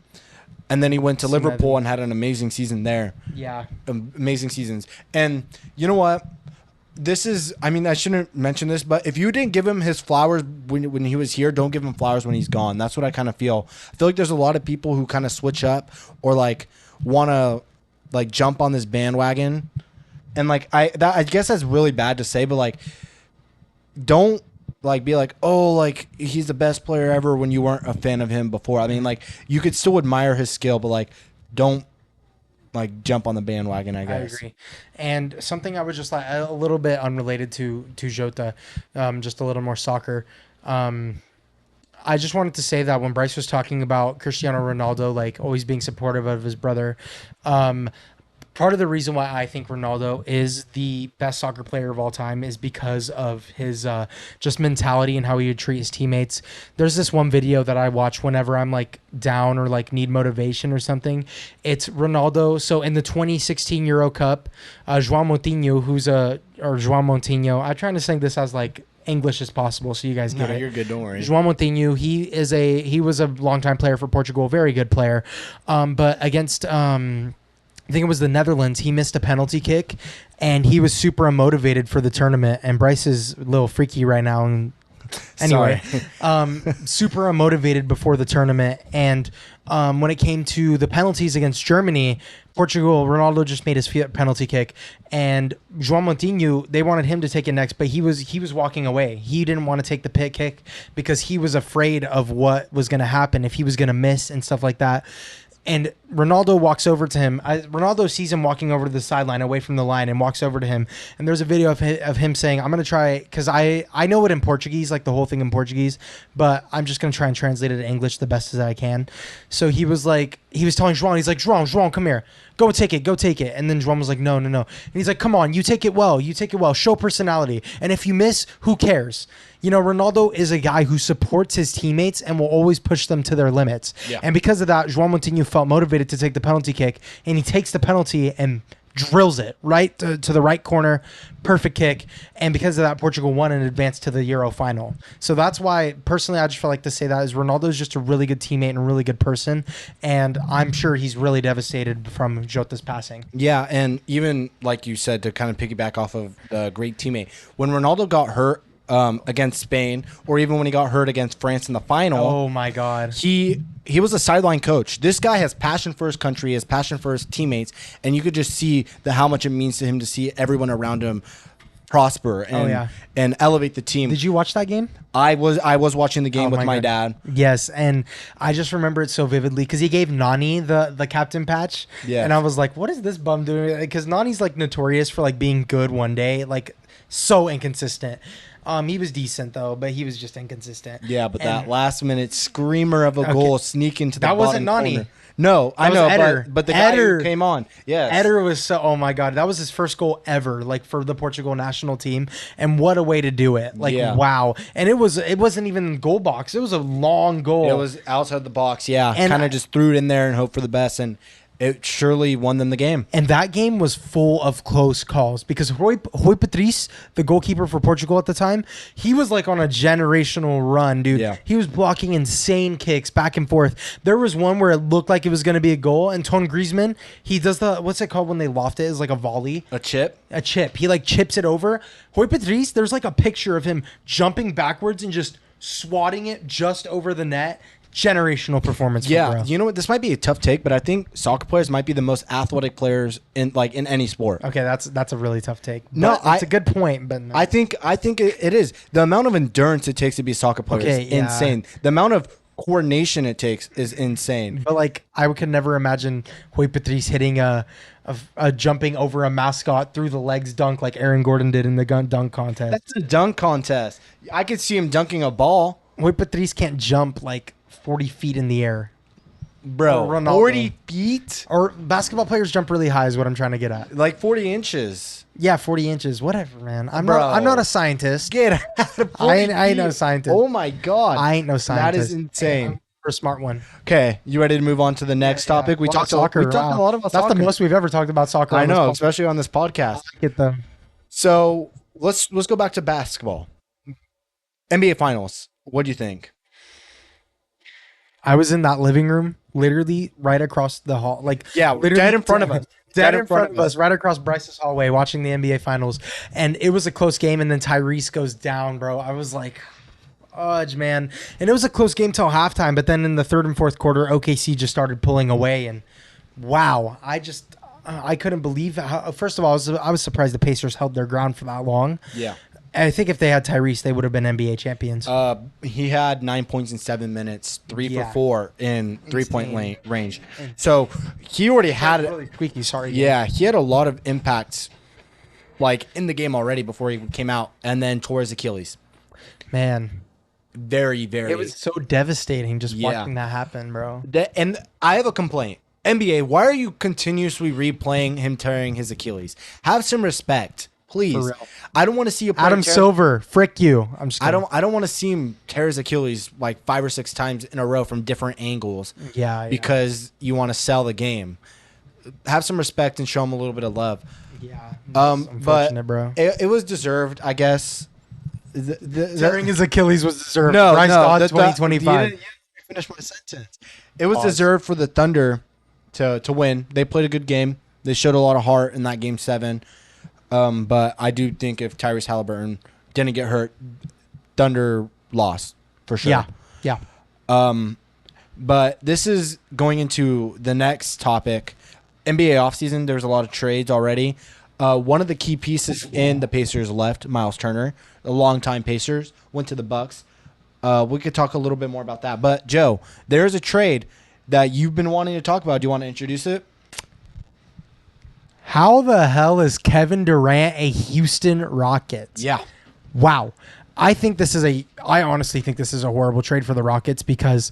then he went to Liverpool and had an amazing season there.
Yeah.
Amazing seasons. And you know what? This is, I mean, I shouldn't mention this, but if you didn't give him his flowers when he was here, don't give him flowers when he's gone. That's what I kind of feel. I feel like there's a lot of people who kind of switch up or like want to like jump on this bandwagon. And like, I guess that's really bad to say, but like, don't like be like, oh, like he's the best player ever when you weren't a fan of him before. I mean, like you could still admire his skill, but like, don't like jump on the bandwagon, I guess.
I agree. And something I was just like a little bit unrelated to Jota, just a little more soccer. I just wanted to say that when Bryce was talking about Cristiano Ronaldo, like always being supportive of his brother, part of the reason why I think Ronaldo is the best soccer player of all time is because of his just mentality and how he would treat his teammates. There's this one video that I watch whenever I'm like down or like need motivation or something. It's Ronaldo. So in the 2016 Euro Cup, João Moutinho, João Moutinho. I'm trying to sing this as like English as possible so you guys get it.
You're good, don't worry.
João Moutinho, he was a longtime player for Portugal, very good player. But against I think it was the Netherlands, he missed a penalty kick and he was super unmotivated for the tournament. And Bryce is a little freaky right now. And anyway, super unmotivated before the tournament. And when it came to the penalties against Germany, Portugal, Ronaldo just made his penalty kick, and João Moutinho, they wanted him to take it next, but he was walking away. He didn't want to take the pit kick because he was afraid of what was going to happen if he was going to miss and stuff like that. And Ronaldo walks over to him. Ronaldo sees him walking over to the sideline away from the line and walks over to him. And there's a video of him saying, I'm going to try, because I know it in Portuguese, like the whole thing in Portuguese, but I'm just going to try and translate it to English the best as I can. So he was telling João, he's like, João, come here. Go take it. And then João was like, no. And he's like, come on, you take it well. Show personality. And if you miss, who cares? You know, Ronaldo is a guy who supports his teammates and will always push them to their limits. Yeah. And because of that, João Moutinho felt motivated to take the penalty kick, and he takes the penalty and drills it right to the right corner. Perfect kick. And because of that, Portugal won and advanced to the Euro final. So that's why, personally, I just feel like to say that is Ronaldo's just a really good teammate and a really good person. And I'm sure he's really devastated from Jota's passing.
Yeah, and even like you said, to kind of piggyback off of the great teammate, when Ronaldo got hurt against Spain, or even when he got hurt against France in the final.
Oh my God.
He was a sideline coach. This guy has passion for his country, has passion for his teammates, and you could just see how much it means to him to see everyone around him prosper and elevate the team.
Did you watch that game?
I was watching the game with my dad.
Yes, and I just remember it so vividly because he gave Nani the captain patch. Yeah. And I was like, what is this bum doing? Because Nani's like notorious for like being good one day, like so inconsistent. He was decent though, but he was just inconsistent.
Yeah, but that last minute screamer of a goal sneak into the bottom corner. That wasn't Nani. No, I know, but the guy who came on. Yes.
Eder was so, oh my God, that was his first goal ever, like for the Portugal national team. And what a way to do it. Like, wow. And it wasn't even goal box. It was a long goal.
It was outside the box. Yeah. And kind of just threw it in there and hoped for the best. And it surely won them the game.
And that game was full of close calls because Rui Patrice, the goalkeeper for Portugal at the time, he was like on a generational run, dude. Yeah. He was blocking insane kicks back and forth. There was one where it looked like it was going to be a goal, and Ton Griezmann, he does what's it called when they loft it? It's like a volley.
A chip?
A chip. He like chips it over. Rui Patrice, there's like a picture of him jumping backwards and just swatting it just over the net. Generational performance.
Yeah, you know what? This might be a tough take, but I think soccer players might be the most athletic players in any sport.
Okay, that's a really tough take. No, it's a good point, but no.
I think it is the amount of endurance it takes to be a soccer player is insane. The amount of coordination it takes is insane.
But like, I could never imagine Rui Patrice hitting a jumping over a mascot through the legs dunk like Aaron Gordon did in the dunk contest.
That's a dunk contest. I could see him dunking a ball.
Rui Patrice can't jump like 40 feet in the air.
Bro,
Or Ronaldo.
40 feet?
Or basketball players jump really high is what I'm trying to get at.
Like 40 inches.
Yeah, 40 inches, whatever, man. I'm
Bro.
not a scientist.
Get out of 40
I ain't no
feet.
scientist.
Oh my God.
I ain't no scientist.
That is insane.
You're a smart one.
Okay, you ready to move on to the next topic? We talked
soccer.
We talked a lot about
That's
soccer.
the most we've ever talked about soccer.
I know, especially on this podcast.
Get them.
So let's go back to basketball. NBA Finals. What do you think?
I was in that living room, literally right across the hall, like literally
dead in front of us.
Dead in front of us, right across Bryce's hallway, watching the NBA Finals, and it was a close game. And then Tyrese goes down, bro. I was like, "Fudge, man!" And it was a close game till halftime. But then in the third and fourth quarter, OKC just started pulling away, and wow, I couldn't believe how. First of all, I was surprised the Pacers held their ground for that long.
Yeah.
I think if they had Tyrese, they would have been NBA champions.
He had 9 points in 7 minutes, 3 for 4 in 3-point range.
Insane.
So he already had it.
Really squeaky, sorry.
Yeah, he had a lot of impacts, like in the game already before he came out, and then tore his Achilles.
Man,
Very, very.
it was so devastating just watching that happen, bro.
And I have a complaint. NBA, why are you continuously replaying him tearing his Achilles? Have some respect, please.
For real.
I don't want to see a player
Adam Silver, frick you. I'm just kidding.
I don't want to see him tear his Achilles like 5 or 6 times in a row from different angles.
Yeah.
Because you want to sell the game. Have some respect and show him a little bit of love.
Yeah.
But
bro.
it was deserved, I guess.
Tearing his Achilles was deserved.
No,
Bryce
no,
Dodd,
you
2025.
didn't finish my sentence. It was deserved for the Thunder to win. They played a good game. They showed a lot of heart in that game 7. But I do think if Tyrese Halliburton didn't get hurt, Thunder lost for sure.
Yeah.
But this is going into the next topic. NBA offseason, there's a lot of trades already. One of the key pieces in the Pacers left, Miles Turner, a longtime Pacers, went to the Bucks. We could talk a little bit more about that. But, Joe, there's a trade that you've been wanting to talk about. Do you want to introduce it?
How the hell is Kevin Durant a Houston Rockets?
Yeah.
Wow. I honestly think this is a horrible trade for the Rockets because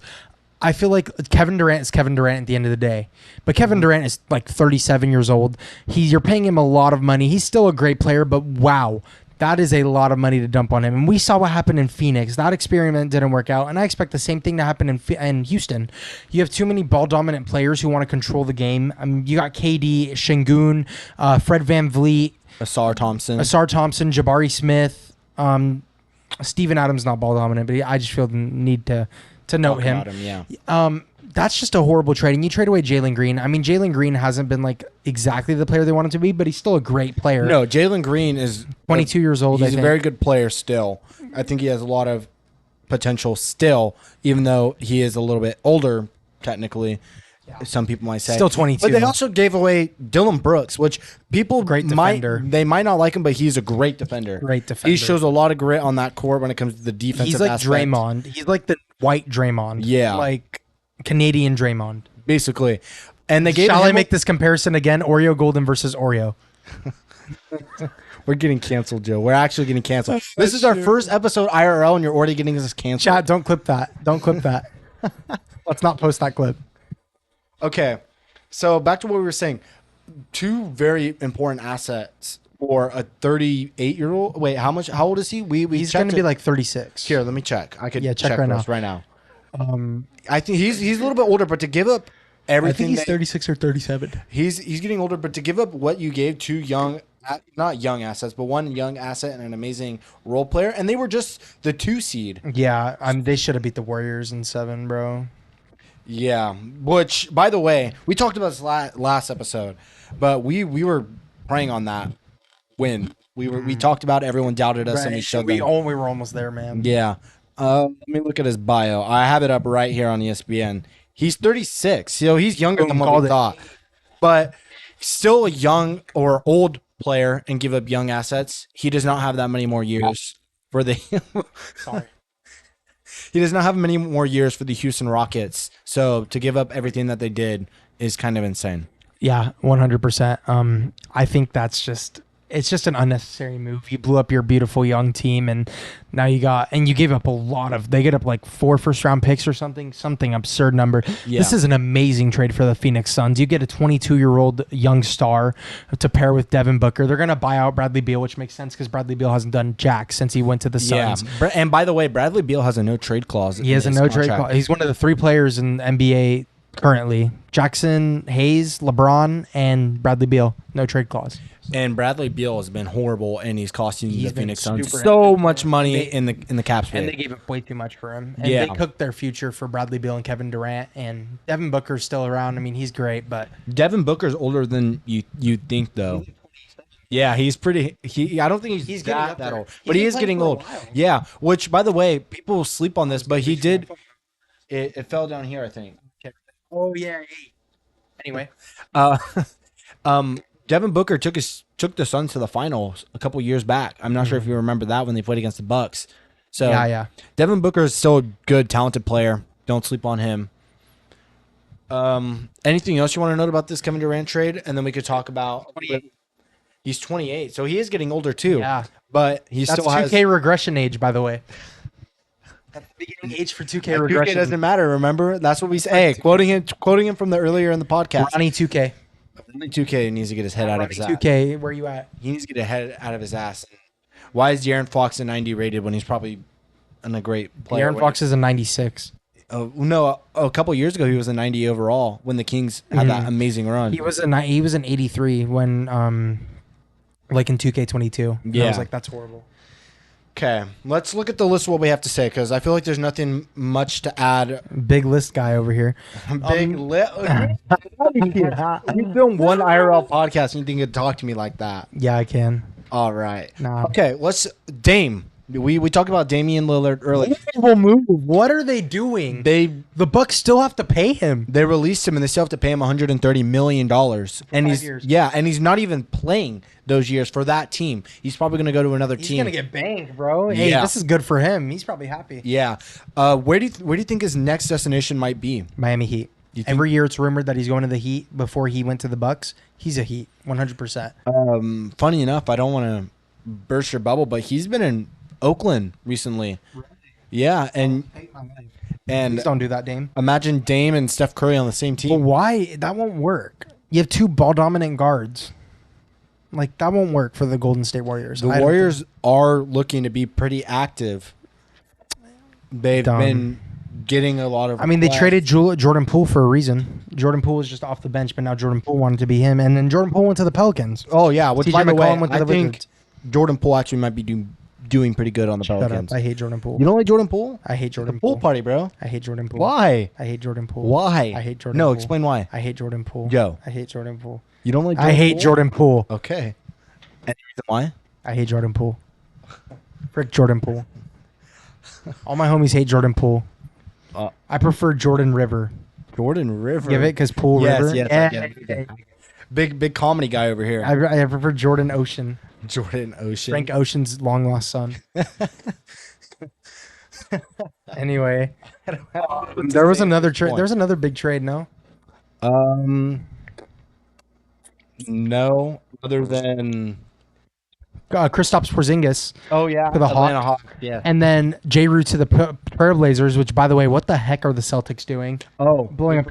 I feel like Kevin Durant is Kevin Durant at the end of the day. But Kevin Durant is like 37 years old. You're paying him a lot of money. He's still a great player, but wow. That is a lot of money to dump on him. And we saw what happened in Phoenix. That experiment didn't work out. And I expect the same thing to happen in Houston. You have too many ball-dominant players who want to control the game. You got KD, Şengün, Fred VanVleet,
Asar Thompson,
Jabari Smith. Steven Adams not ball-dominant, but I just feel the need to note him.
Yeah.
That's just a horrible trade. And you trade away Jalen Green. I mean, Jalen Green hasn't been like exactly the player they want him to be, but he's still a great player.
No, Jalen Green is
22 years old.
He's a very good player still. I think he has a lot of potential still, even though he is a little bit older, technically. Yeah. Some people might say.
Still 22.
But they also gave away Dylan Brooks, which people
great defender.
They might not like him, but he's a great defender.
Great defender.
He shows a lot of grit on that court when it comes to the defensive
He's like
aspect.
Draymond. He's like the white Draymond.
Yeah.
Like Canadian Draymond.
Basically. And they gave
Shall I make this comparison again? Oreo Golden versus Oreo.
We're getting canceled, Joe. We're actually getting canceled. This is our first episode IRL, and you're already getting us canceled.
Chat, don't clip that. Don't clip that. Let's not post that clip.
Okay. So back to what we were saying. 2 very important assets for a 38-year-old. Wait, how old is he?
He's going to be like 36.
Here, let me check. I could
check right
right now. I think he's a little bit older, but to give up everything,
I think he's 36 or 37.
He's getting older, but to give up what you gave 2 young, not young assets, but 1 young asset and an amazing role player, and they were just the 2 seed.
Yeah, they should have beat the Warriors in 7, bro.
Yeah, which, by the way, we talked about this last episode, but we were praying on that win. We talked about it, everyone doubted us, and we showed them.
We were almost there, man.
Yeah. Let me look at his bio. I have it up right here on ESPN. He's 36, so he's younger than what we thought. But still a young or old player and give up young assets. He does not have that many more years for the.
Sorry.
He does not have many more years for the Houston Rockets. So to give up everything that they did is kind of insane.
Yeah, 100%. I think it's just an unnecessary move. You blew up your beautiful young team, and now you gave up they get up like 4 first-round picks or something absurd number.
Yeah.
This is an amazing trade for the Phoenix Suns. You get a 22-year-old young star to pair with Devin Booker. They're going to buy out Bradley Beal, which makes sense because Bradley Beal hasn't done jack since he went to the Suns.
Yeah. And by the way, Bradley Beal has a no-trade clause.
He has a no-trade clause. He's one of the 3 players in the NBA currently. Jackson, Hayes, LeBron, and Bradley Beal. No trade clause.
And Bradley Beal has been horrible, and he's costing the Phoenix Suns so much money in the cap space.
And they gave up way too much for him. And
Yeah.
they cooked their future for Bradley Beal and Kevin Durant. And Devin Booker's still around. I mean, he's great, but
Devin Booker's older than you think, though. Yeah, he's pretty. I don't think he's that old, but he is getting old. Yeah, which by the way, people sleep on this, but he did. It fell down here, I think.
Oh yeah. Anyway,
Devin Booker took the Suns to the finals a couple years back. I'm not sure if you remember that when they played against the Bucks. So
yeah.
Devin Booker is still a good, talented player. Don't sleep on him. Anything else you want to note about this Kevin Durant trade? And then we could talk about. He's 28, so he is getting older too.
Yeah,
but he
that's
still has
2K regression age, by the way. That's the beginning age for 2K regression.
2K doesn't matter. Remember, that's what we say. Hey, quoting him from the earlier in the podcast.
Ronnie 2K.
Ronnie 2K needs to get his head out of his ass.
2K, where you at?
He needs to get his head out of his ass. Why is De'Aaron Fox a 90 rated when he's probably a great player?
De'Aaron Fox is a 96.
No, a couple years ago he was a 90 overall when the Kings had that amazing run.
He was an 83 when like in 2K22.
Yeah.
I was like, that's horrible.
Okay, let's look at the list of what we have to say because I feel like there's nothing much to add.
Big list guy over here.
Big list. We filmed one IRL podcast and you think you'd talk to me like that.
Yeah, I can.
All right.
Nah.
Okay, let's Dame. We talked about Damian Lillard earlier.
Move. What are they doing? The Bucks still have to pay him.
They released him and they still have to pay him $130 million. And he's not even playing those years for that team. He's probably going to go to another team.
He's going to get banged, bro. Hey, this is good for him. He's probably happy.
Yeah. Where do you think his next destination might be?
Miami Heat. Every year it's rumored that he's going to the Heat before he went to the Bucks. He's a Heat, 100%.
Funny enough, I don't want to burst your bubble, but he's been in Oakland recently. Really? Yeah, and
please don't do that, Dame.
Imagine Dame and Steph Curry on the same team.
But why? That won't work. You have 2 ball dominant guards. Like that won't work for the Golden State Warriors.
The Warriors are looking to be pretty active. They've been getting a lot of.
I mean, they traded Jordan Poole for a reason. Jordan Poole was just off the bench, but now Jordan Poole wanted to be him, and then Jordan Poole went to the Pelicans.
Oh yeah, which by the way, I think
Wizards.
Jordan Poole actually might be doing pretty good on the Pelicans.
I hate Jordan Poole.
You don't like Jordan Poole?
I hate Jordan
Poole. Pool party, bro.
I hate Jordan Poole.
Why?
I hate Jordan Poole.
Why?
I hate Jordan Poole.
No, explain why.
I hate Jordan Poole.
Yo.
I hate Jordan Poole.
You don't like Jordan
I hate
Poole?
Jordan Poole.
Okay. Any reason why?
I hate Jordan Poole. Frick Jordan Poole. All my homies hate Jordan Poole. I prefer Jordan River.
Jordan River.
Give it because Poole River.
Yes, yeah. Big comedy guy over here.
I prefer Jordan Ocean.
Jordan Ocean.
Frank Ocean's long lost son. Anyway, there was another trade. There was another big trade. No.
No. Other than
Kristaps Porzingis.
Oh yeah,
to the Hawks.
Yeah.
And then J. Rue to the Trailblazers. Which, by the way, what the heck are the Celtics doing?
Oh,
blowing up.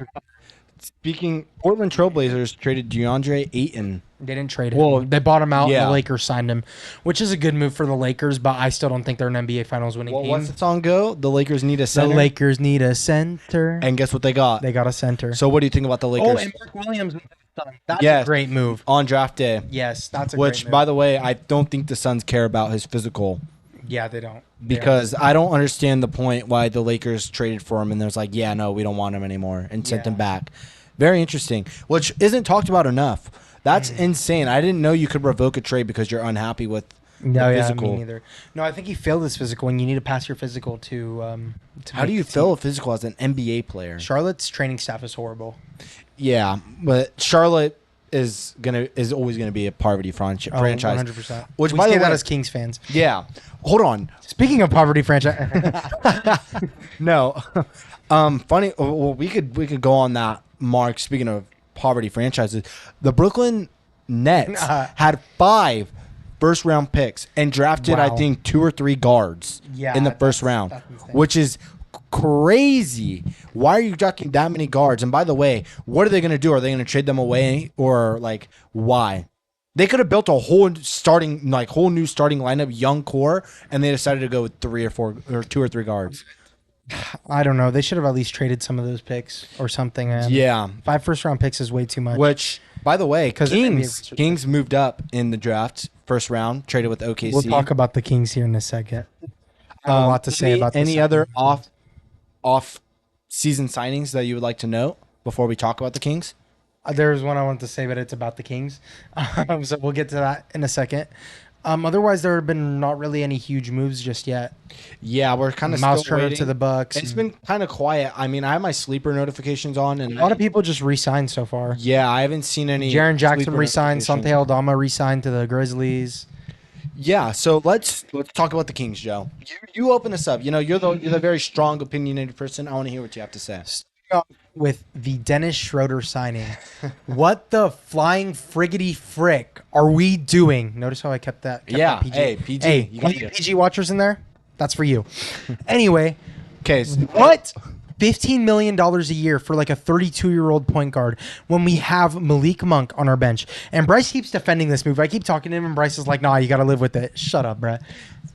Speaking, Portland Trailblazers traded DeAndre Ayton.
They didn't trade him. Well, they bought him out, and the Lakers signed him, which is a good move for the Lakers, but I still don't think they're an NBA Finals winning team.
What's the song go? The Lakers need a center.
The Lakers need a center.
And guess what they got?
They got a center.
So what do you think about the Lakers?
Oh, and Mark Williams. That's a great move.
On draft day.
Yes, that's a
great move.
Which,
by the way, I don't think the Suns care about his physical.
Yeah, they don't.
Because I don't understand the point why the Lakers traded for him and there's like, yeah, no, we don't want him anymore and sent him back. Very interesting, which isn't talked about enough. That's insane. I didn't know you could revoke a trade because you're unhappy with the physical.
Me neither. No, I think he failed his physical, and you need to pass your physical to
How do you fail a physical as an NBA player?
Charlotte's training staff is horrible.
Yeah, but Charlotte is always gonna be a poverty franchise.
100%.
Which,
we
by the
say
way,
that as Kings fans.
yeah. Hold on.
Speaking of poverty franchise,
No. Funny. Well, we could go on that, Mark. Speaking of poverty franchises, the Brooklyn Nets had 5 first round picks and drafted, I think, 2 or 3 guards in the first round, which is crazy. Why are you drafting that many guards? And by the way, what are they going to do? Are they going to trade them away, or like why? They could have built a whole new starting lineup, young core, and they decided to go with 3 or 4 or 2 or 3 guards.
I don't know. They should have at least traded some of those picks or something. Man.
Yeah,
5 first round picks is way too much.
Which, by the way, Kings moved up in the draft, first round, traded with OKC.
We'll talk about the Kings here in a second. I have a lot to say about this.
Any other off season signings that you would like to note before we talk about the Kings?
There's one I wanted to say, but it's about the Kings. So we'll get to that in a second. Otherwise, there have been not really any huge moves just yet.
Yeah, we're kind of
Miles
still
Turner
waiting.
to the Bucks.
It's been kind of quiet. I mean, I have my sleeper notifications on, and
a lot of people just re-signed so far.
Yeah, I haven't seen any.
Jaren Jackson
sleeper
re-signed.
notifications.
Sante Aldama re-signed to the Grizzlies.
Yeah, so let's talk about the Kings, Joe. You open us up. You know, you're the very strong, opinionated person. I want to hear what you have to say.
With the Dennis Schroeder signing, what the flying friggity frick are we doing? Notice how I kept that PG.
Hey, PG.
Hey, any PG watchers in there? That's for you. Anyway,
okay.
What? $15 million a year for like a 32-year-old point guard when we have Malik Monk on our bench. And Bryce keeps defending this move. I keep talking to him, and Bryce is like, nah, you got to live with it. Shut up, bro.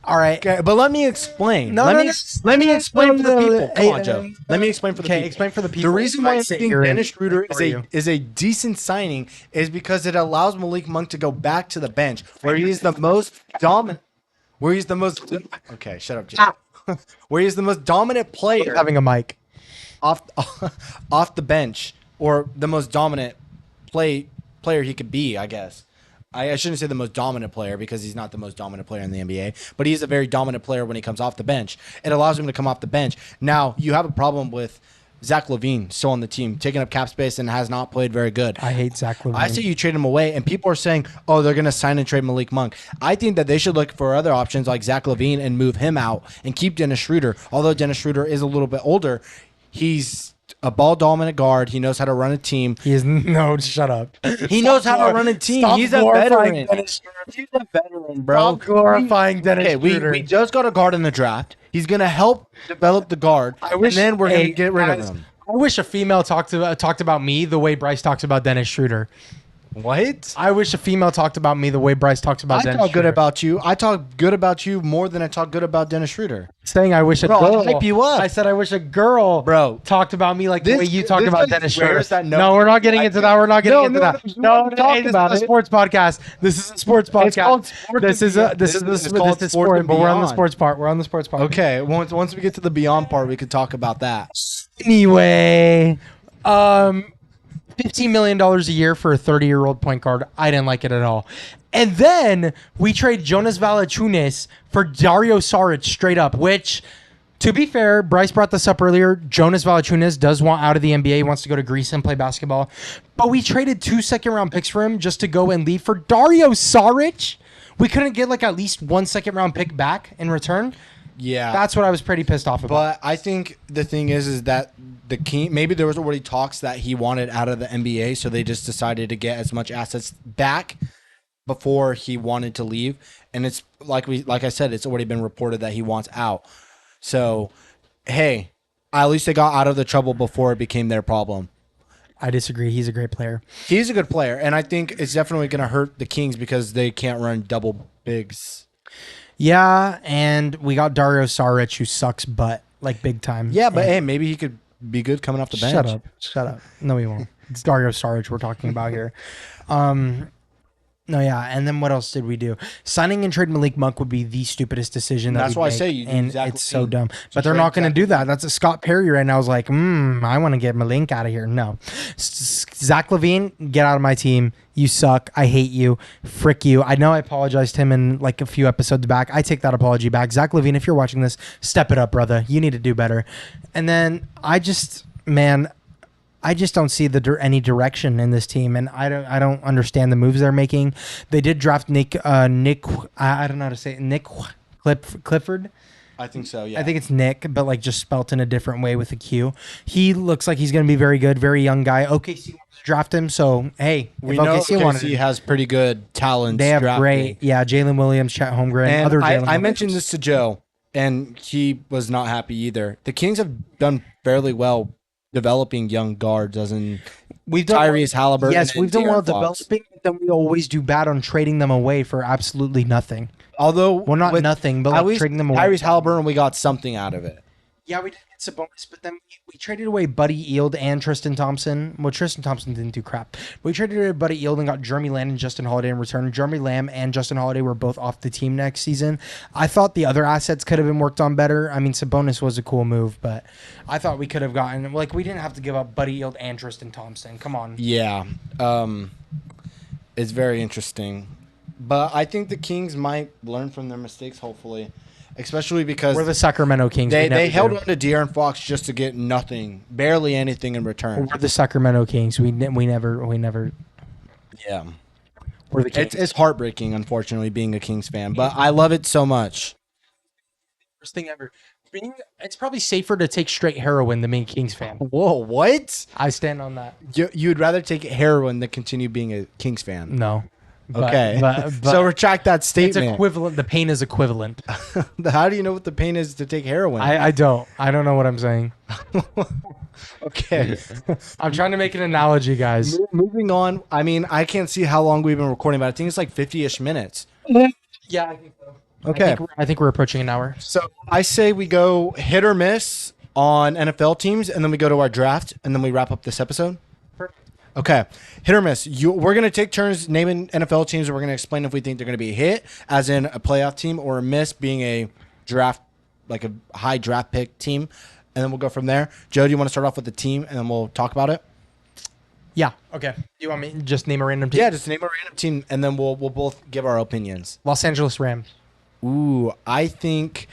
All right.
Okay, but let me explain.
No,
let me explain for the people. Come
Hey,
on, Joe. Let me explain for the
Okay,
people.
explain for the people.
The reason why I think Dennis Schroeder
How are you?
is a decent signing is because it allows Malik Monk to go back to the bench where he's the most dominant. Okay, shut up, Joe. Where he's the most dominant player
having a mic
off the bench, or the most dominant player he could be, I guess. I shouldn't say the most dominant player because he's not the most dominant player in the NBA, but he's a very dominant player when he comes off the bench. It allows him to come off the bench. Now, you have a problem with Zach LaVine still on the team, taking up cap space and has not played very good.
I hate Zach LaVine.
I say you trade him away, and people are saying, oh, they're going to sign and trade Malik Monk. I think that they should look for other options like Zach LaVine and move him out and keep Dennis Schroeder. Although Dennis Schroeder is a little bit older, he's a ball-dominant guard. He knows how to run a team.
Shut up.
He knows how to run a team. He's a veteran. He's a veteran, bro.
Stop glorifying Dennis
Okay,
Schroeder.
we just got a guard in the draft. He's going to help develop the guard, and then we're going to get rid of him.
I wish a female talked about me the way Bryce talks about Dennis Schroeder.
What?
I wish a female talked about me the way Bryce talks about Dennis Schroeder.
I talk good about you. I talk good about you more than I talk good about Dennis Schroeder.
Saying I wish a
Bro,
girl.
I'll hype you up.
I said I wish a girl talked about me like the way you talk about Dennis Schroeder. No, we're not getting into that. We're not getting into that. No, talk about it. Sports podcast. This is a sports podcast.
It's called Sport.
This is sport, but we're on the sports part. We're on the sports part.
Okay, once we get to the beyond part, we could talk about that.
Anyway, $15 million a year for a 30-year-old point guard. I didn't like it at all. And then we trade Jonas Valanciunas for Dario Saric straight up, which, to be fair, Bryce brought this up earlier. Jonas Valanciunas does want out of the NBA. He wants to go to Greece and play basketball. But we traded 2 second-round picks for him just to go and leave for Dario Saric. We couldn't get like at least 1 second-round pick back in return.
Yeah.
That's what I was pretty pissed off about.
But I think the thing is that the King, maybe there was already talks that he wanted out of the NBA, so they just decided to get as much assets back before he wanted to leave. And it's like I said, it's already been reported that he wants out. So, hey, at least they got out of the trouble before it became their problem.
I disagree. He's a great player.
He's a good player, and I think it's definitely going to hurt the Kings because they can't run double bigs.
Yeah, and we got Dario Saric, who sucks butt, like big time.
Yeah, but hey, maybe he could be good coming off the bench.
Shut up. No, he won't. It's Dario Saric we're talking about here. No, yeah, and then what else did we do? Signing and trade Malik Monk would be the stupidest decision.
That's why I say
you and
exactly.
It's so dumb. But they're not going to do that. That's a Scott Perry right now. I was like, I want to get Malik out of here. No, Zach LaVine, get out of my team. You suck. I hate you. Frick you. I know I apologized to him in like a few episodes back. I take that apology back. Zach LaVine, if you're watching this, step it up, brother. You need to do better. And then I just don't see any direction in this team, and I don't understand the moves they're making. They did draft Nick I don't know how to say it, Nick Clifford.
I think so. Yeah.
I think it's Nick, but like just spelt in a different way with a Q. He looks like he's going to be very good, very young guy. OKC wants to draft him, so hey,
we know OKC has pretty good talent.
They have great, Jalen Williams, Chet Holmgren,
and
other.
I mentioned this to Joe, and he was not happy either. The Kings have done fairly well developing young guards, as in Tyrese Halliburton.
Yes, we've done well developing, but then we always do bad on trading them away for absolutely nothing.
Although,
not nothing, but like trading them away.
Tyrese Halliburton, we got something out of it.
Yeah, we did get Sabonis, but then we traded away Buddy Hield and Tristan Thompson. Well, Tristan Thompson didn't do crap. We traded away Buddy Hield and got Jeremy Lamb and Justin Holiday in return. Jeremy Lamb and Justin Holiday were both off the team next season. I thought the other assets could have been worked on better. I mean, Sabonis was a cool move, but I thought we could have gotten, like, we didn't have to give up Buddy Hield and Tristan Thompson. Come on.
Yeah. It's very interesting. But I think the Kings might learn from their mistakes, hopefully. Especially because
we're the Sacramento Kings.
They held on to De'Aaron Fox just to get nothing, barely anything in return.
We're the Sacramento Kings. We never.
Yeah,
we're the Kings.
It's heartbreaking, unfortunately, being a Kings fan, but I love it so much.
Worst thing ever. It's probably safer to take straight heroin than being a Kings fan.
Whoa, what?
I stand on that.
You'd rather take heroin than continue being a Kings fan?
No.
Okay. But so retract that statement.
It's equivalent. The pain is equivalent.
How do you know what the pain is to take heroin?
I don't. I don't know what I'm saying.
Okay.
I'm trying to make an analogy, guys.
Moving on. I mean, I can't see how long we've been recording, but I think it's like 50-ish minutes.
Yeah, I think so.
Okay.
I think we're approaching an hour.
So I say we go hit or miss on NFL teams, and then we go to our draft, and then we wrap up this episode. Okay, hit or miss. We're going to take turns naming NFL teams, and we're going to explain if we think they're going to be a hit, as in a playoff team, or a miss being a draft, like a high draft pick team, and then we'll go from there. Joe, do you want to start off with the team, and then we'll talk about it?
Yeah. Okay. Do you want me to just name a random team?
Yeah, just name a random team, and then we'll both give our opinions.
Los Angeles Rams.
Ooh, I think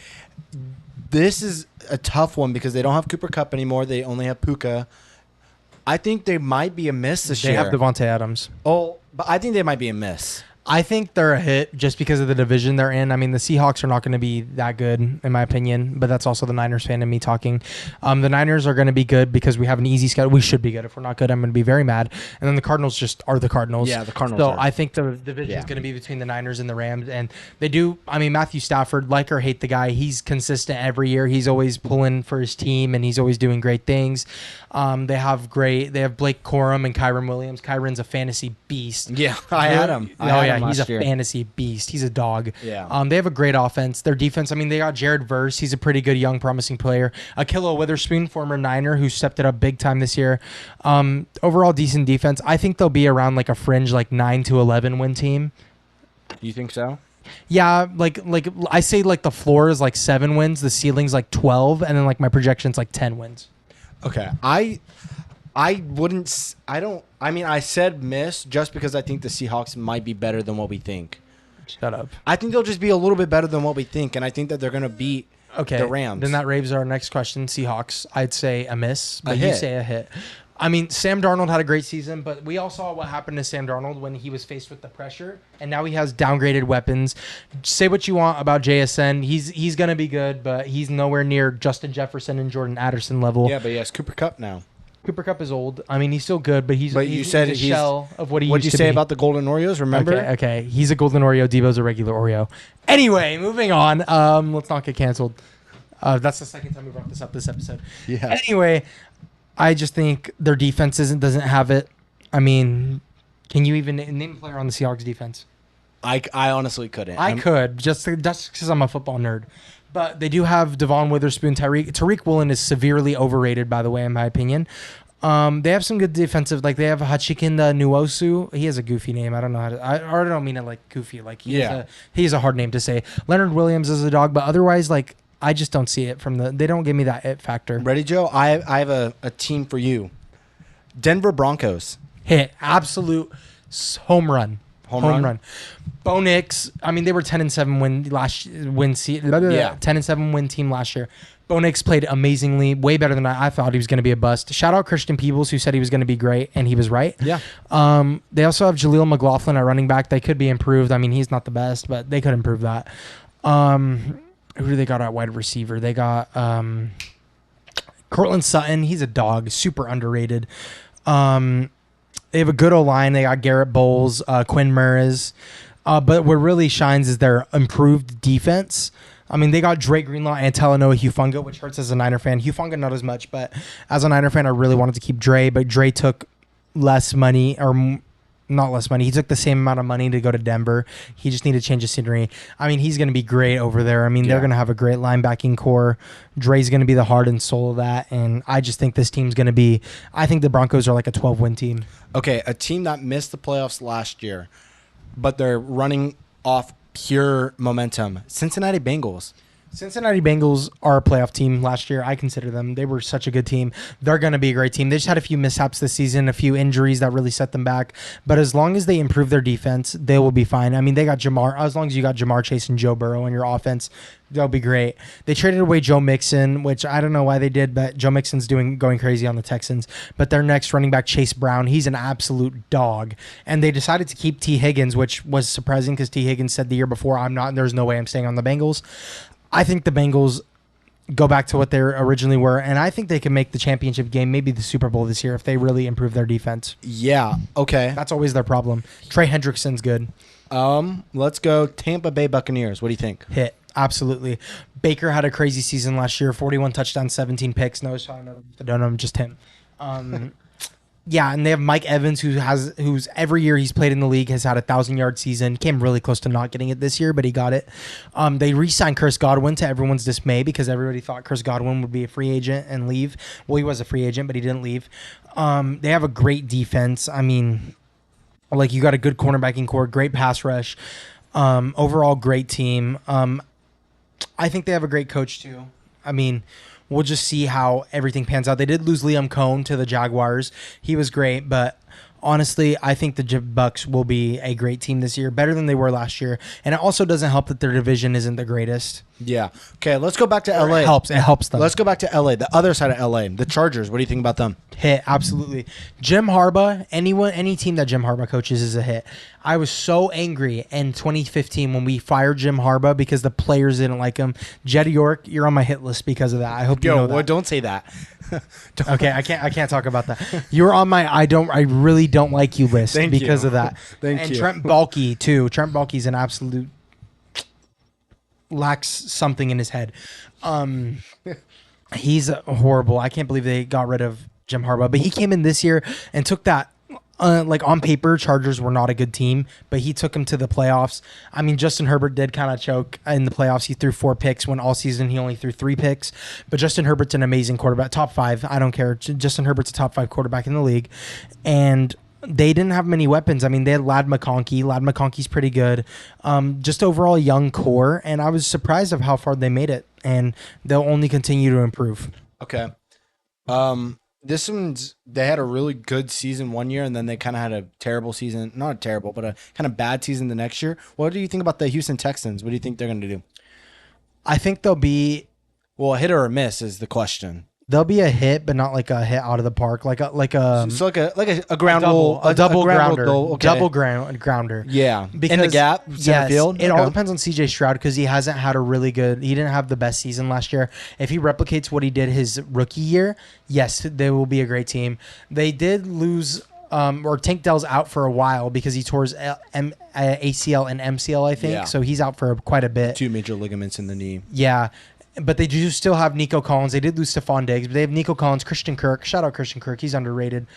this is a tough one because they don't have Cooper Kupp anymore. They only have Puka. I think they might be a miss this year.
They have Devontae Adams.
Oh, but I think they might be a miss.
I think they're a hit just because of the division they're in. I mean, the Seahawks are not going to be that good, in my opinion, but that's also the Niners fan and me talking. The Niners are going to be good because we have an easy schedule. We should be good. If we're not good, I'm going to be very mad. And then the Cardinals just are the Cardinals.
Yeah, the Cardinals
So I think the division is going to be between the Niners and the Rams. And they do, I mean, Matthew Stafford, like or hate the guy, he's consistent every year. He's always pulling for his team, and he's always doing great things. They have Blake Corum and Kyron Williams. Kyron's a fantasy beast.
Yeah, I had him.
He's a fantasy beast. He's a dog.
Yeah.
They have a great offense. Their defense, I mean, they got Jared Verse. He's a pretty good young, promising player. Akilla Witherspoon, former Niner, who stepped it up big time this year. Overall, decent defense. I think they'll be around like a fringe, like 9-11 win team.
You think so?
Yeah, like I say, like the floor is like 7 wins, the ceiling's like 12, and then like my projection's like 10 wins.
Okay, I said miss just because I think the Seahawks might be better than what we think.
Shut up.
I think they'll just be a little bit better than what we think, and I think that they're going to beat the Rams.
Then that raves our next question, Seahawks. I'd say a miss, but
you
say a hit. I mean, Sam Darnold had a great season, but we all saw what happened to Sam Darnold when he was faced with the pressure, and now he has downgraded weapons. Say what you want about JSN. He's going to be good, but he's nowhere near Justin Jefferson and Jordan Addison level.
Yeah, but he has Cooper Kupp now.
Cooper Kupp is old. I mean, he's still good, but he's
you said
a shell of what he used to be.
What did you say about the Golden Oreos, remember?
Okay. He's a Golden Oreo. Debo's a regular Oreo. Anyway, moving on. Let's not get canceled. That's the second time we brought this up this episode.
Yeah.
Anyway, I just think their defense doesn't have it. I mean, can you even name a player on the Seahawks defense?
I honestly couldn't.
I could, just because I'm a football nerd. But they do have Devon Witherspoon. Tariq Woolen is severely overrated, by the way, in my opinion. They have some good defensive, like they have Hachikinda Nwosu. He has a goofy name. I don't know how to. I don't mean it like goofy. Like he's a hard name to say. Leonard Williams is a dog, but otherwise, like I just don't see it from the. They don't give me that it factor.
Ready, Joe? I have a team for you. Denver Broncos.
Hit absolute home run.
home run.
Bo Nix, I mean, they were 10-7 10-7 win team last year. Bo Nix played amazingly, way better than I thought he was going to be a bust. Shout out Christian Peebles, who said he was going to be great, and he was right.
Yeah.
They also have Jaleel McLaughlin at running back. They could be improved. I mean, he's not the best, but they could improve that. Who do they got at wide receiver? They got Cortland Sutton. He's a dog, super underrated. They have a good O-line. They got Garrett Bowles, Quinn Murray's. But what really shines is their improved defense. I mean, they got Drake Greenlaw and Talanoa Hufanga, which hurts as a Niner fan. Hufanga not as much, but as a Niner fan, I really wanted to keep Dre, but Dre took less money, or not less money. He took the same amount of money to go to Denver. He just needed to change of scenery. I mean, he's going to be great over there. I mean, they're going to have a great linebacking core. Dre's going to be the heart and soul of that, and I just think this team's going to be – I think the Broncos are like a 12-win team.
Okay, a team that missed the playoffs last year, but they're running off pure momentum. Cincinnati Bengals.
Cincinnati Bengals are a playoff team last year. I consider them. They were such a good team. They're going to be a great team. They just had a few mishaps this season, a few injuries that really set them back. But as long as they improve their defense, they will be fine. I mean, they got Jamar. As long as you got Jamar Chase and Joe Burrow in your offense, they'll be great. They traded away Joe Mixon, which I don't know why they did, but Joe Mixon's going crazy on the Texans. But their next running back, Chase Brown, he's an absolute dog. And they decided to keep T. Higgins, which was surprising because T. Higgins said the year before, there's no way I'm staying on the Bengals. I think the Bengals go back to what they originally were, and I think they can make the championship game, maybe the Super Bowl this year, if they really improve their defense.
Yeah, okay.
That's always their problem. Trey Hendrickson's good.
Let's go Tampa Bay Buccaneers. What do you think?
Hit. Absolutely. Baker had a crazy season last year, 41 touchdowns, 17 picks. No, I don't know, just him. Yeah, and they have Mike Evans, who's every year he's played in the league has had 1,000-yard season. Came really close to not getting it this year, but he got it. They re-signed Chris Godwin to everyone's dismay because everybody thought Chris Godwin would be a free agent and leave. Well, he was a free agent, but he didn't leave. They have a great defense. I mean, like, you got a good cornerbacking core, great pass rush. Overall, great team. I think they have a great coach too. I mean, we'll just see how everything pans out. They did lose Liam Cohn to the Jaguars. He was great, but honestly, I think the Bucs will be a great team this year, better than they were last year. And it also doesn't help that their division isn't the greatest.
Yeah. Okay, let's go back to LA.
It helps them.
Let's go back to LA, the other side of LA, the Chargers. What do you think about them?
Hit, absolutely. Jim Harbaugh, any team that Jim Harbaugh coaches is a hit. I was so angry in 2015 when we fired Jim Harbaugh because the players didn't like him. Jed York, you're on my hit list because of that. I hope you know that.
Well, don't say that.
Okay, I can't talk about that. You're on my I really don't like you list because of that.
Thank you.
And Trent Baalke too. Trent Baalke's an absolute lacks something in his head. He's horrible. I can't believe they got rid of Jim Harbaugh, but he came in this year and took that. Like on paper, Chargers were not a good team, but he took them to the playoffs. I mean, Justin Herbert did kind of choke in the playoffs. He threw 4 picks when all season he only threw 3 picks. But Justin Herbert's an amazing quarterback, top 5. I don't care. Justin Herbert's a top 5 quarterback in the league, and they didn't have many weapons. I mean, they had Ladd McConkey. Ladd McConkey's pretty good. Just overall young core, and I was surprised of how far they made it, and they'll only continue to improve.
Okay. This one's, they had a really good season one year, and then they kind of had a terrible season. Not terrible, but a kind of bad season the next year. What do you think about the Houston Texans? What do you think they're going to do?
I think they'll be...
Well, a hit or a miss is the question.
They'll be a hit, but not like a hit out of the park, like a
ground rule,
a double grounder,
okay.
double grounder.
Yeah,
because,
in the gap, center field.
It all depends on CJ Stroud because he hasn't had he didn't have the best season last year. If he replicates what he did his rookie year, yes, they will be a great team. They did lose. Or Tank Dell's out for a while because he tore his ACL and MCL, I think.
Yeah.
So he's out for quite a bit.
2 major ligaments in the knee.
Yeah. But they do still have Nico Collins. They did lose Stephon Diggs, but they have Nico Collins, Christian Kirk. Shout out Christian Kirk. He's underrated.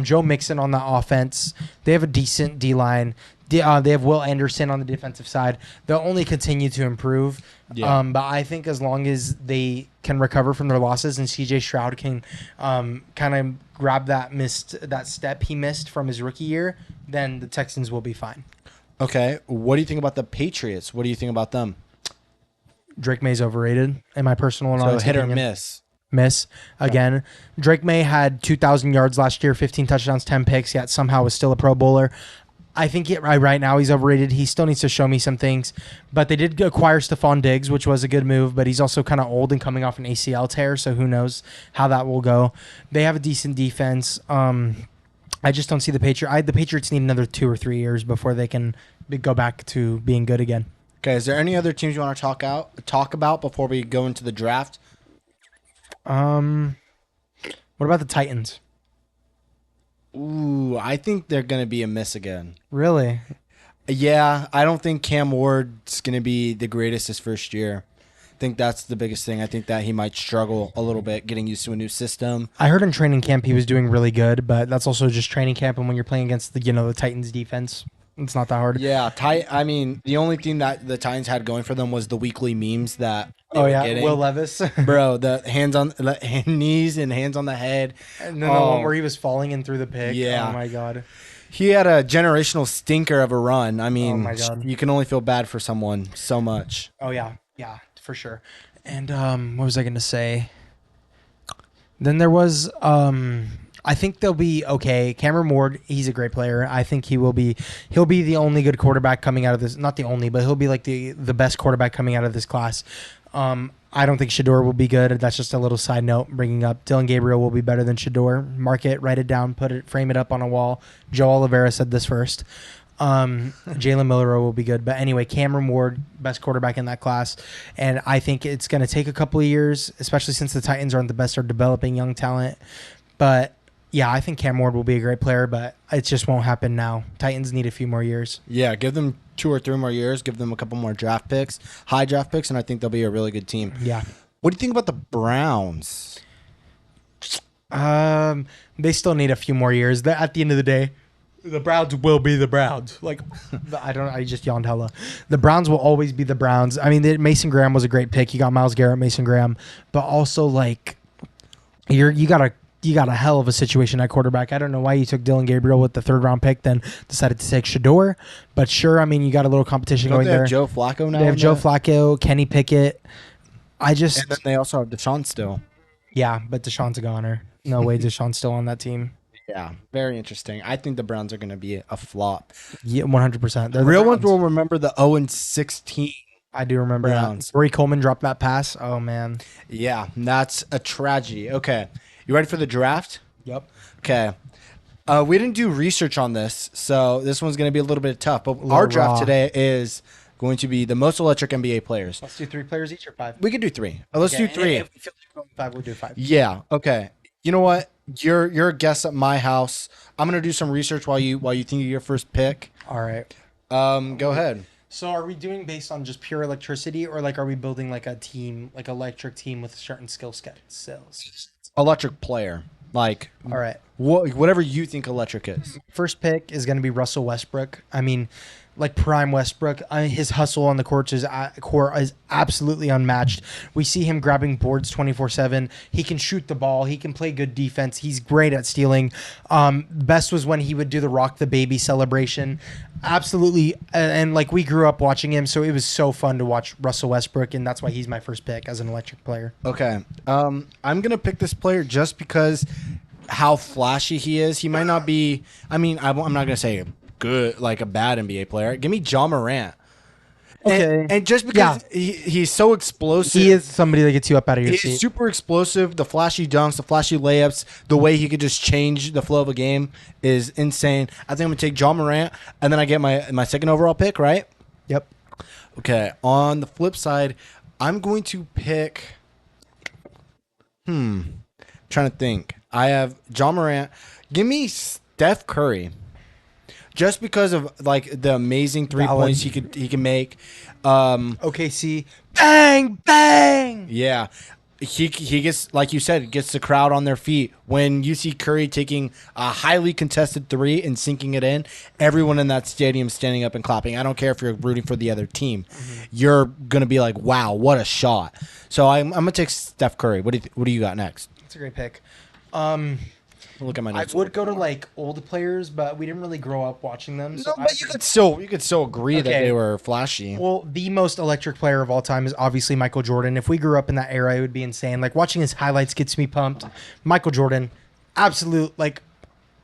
Joe Mixon on the offense. They have a decent D-line. They have Will Anderson on the defensive side. They'll only continue to improve. Yeah. But I think as long as they can recover from their losses and CJ Stroud can kind of grab that step he missed from his rookie year, then the Texans will be fine.
Okay. What do you think about the Patriots? What do you think about them?
Drake May's overrated, in my personal and honest opinion.
Hit or miss?
Miss again. Okay. Drake May had 2,000 yards last year, 15 touchdowns, 10 picks, yet somehow was still a Pro Bowler. I think right now he's overrated. He still needs to show me some things. But they did acquire Stephon Diggs, which was a good move. But he's also kind of old and coming off an ACL tear, so who knows how that will go. They have a decent defense. I just don't see the Patriots. The Patriots need another 2 or 3 years before they can go back to being good again.
Okay, is there any other teams you want to talk about before we go into the draft?
What about the Titans?
Ooh, I think they're going to be a miss again.
Really?
Yeah, I don't think Cam Ward's going to be the greatest his first year. I think that's the biggest thing. I think that he might struggle a little bit getting used to a new system.
I heard in training camp he was doing really good, but that's also just training camp, and when you're playing against the Titans defense, it's not that hard.
Yeah, I mean, the only thing that the Titans had going for them was the weekly memes that getting.
Will Levis.
Bro, the knees and hands on the head.
And then the one where he was falling in through the pick.
Yeah.
Oh, my God.
He had a generational stinker of a run. I mean,
oh my God.
You can only feel bad for someone so much.
Oh, yeah. Yeah, for sure. And what was I going to say? Then there was... I think they'll be okay. Cameron Ward, he's a great player. I think he'll be the only good quarterback coming out of this. Not the only, but he'll be like the best quarterback coming out of this class. I don't think Shador will be good. That's just a little side note bringing up. Dylan Gabriel will be better than Shador. Mark it, write it down, frame it up on a wall. Joe Oliveira said this first. Jalen Milroe will be good. But anyway, Cameron Ward, best quarterback in that class. And I think it's going to take a couple of years, especially since the Titans aren't the best at developing young talent. But yeah, I think Cam Ward will be a great player, but it just won't happen now. Titans need a few more years.
Yeah, give them 2 or 3 more years. Give them a couple more draft picks, high draft picks, and I think they'll be a really good team.
Yeah.
What do you think about the Browns?
They still need a few more years. At the end of the day, the Browns will be the Browns. Like, I just yawned hella. The Browns will always be the Browns. I mean, Mason Graham was a great pick. You got Myles Garrett, Mason Graham, but also like you got a hell of a situation at quarterback. I don't know why you took Dylan Gabriel with the 3rd round pick, then decided to take Shador. But sure, I mean, you got a little competition going there.
They have Joe Flacco now.
They have Joe Flacco, Kenny Pickett.
And then they also have Deshaun still.
Yeah, but Deshaun's a goner. No way Deshaun's still on that team.
Yeah, very interesting. I think the Browns are going to be a flop.
Yeah, 100%.
The real ones will remember the 0-16.
I do remember
Browns.
that. Rory Coleman dropped that pass. Oh, man.
Yeah, that's a tragedy. Okay, you ready for the draft?
Yep.
Okay. We didn't do research on this, so this one's going to be a little bit tough. But our draft today is going to be the most electric NBA players.
Let's do 3 players each or 5?
We could do 3. Let's do 3.
If we feel like going 5, we'll do 5.
Yeah. Okay. You know what? You're a guest at my house. I'm gonna do some research while you think of your first pick.
All right.
Go ahead.
So are we doing based on just pure electricity, or like are we building like a team, like electric team with certain skill sets?
Electric player. Like,
all right.
Whatever you think electric is.
First pick is going to be Russell Westbrook. I mean, like prime Westbrook. His hustle on the court is absolutely unmatched. We see him grabbing boards 24/7. He can shoot the ball. He can play good defense. He's great at stealing. Best was when he would do the rock the baby celebration. Absolutely. And like we grew up watching him, so it was so fun to watch Russell Westbrook, and that's why he's my first pick as an electric player.
Okay. I'm going to pick this player just because how flashy he is. He might not be, I'm not going to say good, like a bad NBA player. Give me Ja Morant.
Okay.
And just because he's so explosive.
He is somebody that gets you up out of your seat.
He's super explosive. The flashy dunks, the flashy layups, the way he could just change the flow of a game is insane. I think I'm going to take Ja Morant, and then I get my second overall pick, right?
Yep.
Okay. On the flip side, I'm going to pick... trying to think. I have Ja Morant. Give me Steph Curry. Just because of like the amazing 3 points he can make.
OKC, bang bang.
Yeah, he gets, like you said, gets the crowd on their feet. When you see Curry taking a highly contested 3 and sinking it in, everyone in that stadium standing up and clapping. I don't care if you're rooting for the other team. Mm-hmm. You're gonna be like, wow, what a shot. So I'm gonna take Steph Curry. What do you got next?
That's a great pick.
Look at my notes.
I would go to like old players, but we didn't really grow up watching them. So
no, but you could still agree that they were flashy.
Well, the most electric player of all time is obviously Michael Jordan. If we grew up in that era, it would be insane. Like watching his highlights gets me pumped. Michael Jordan, absolute like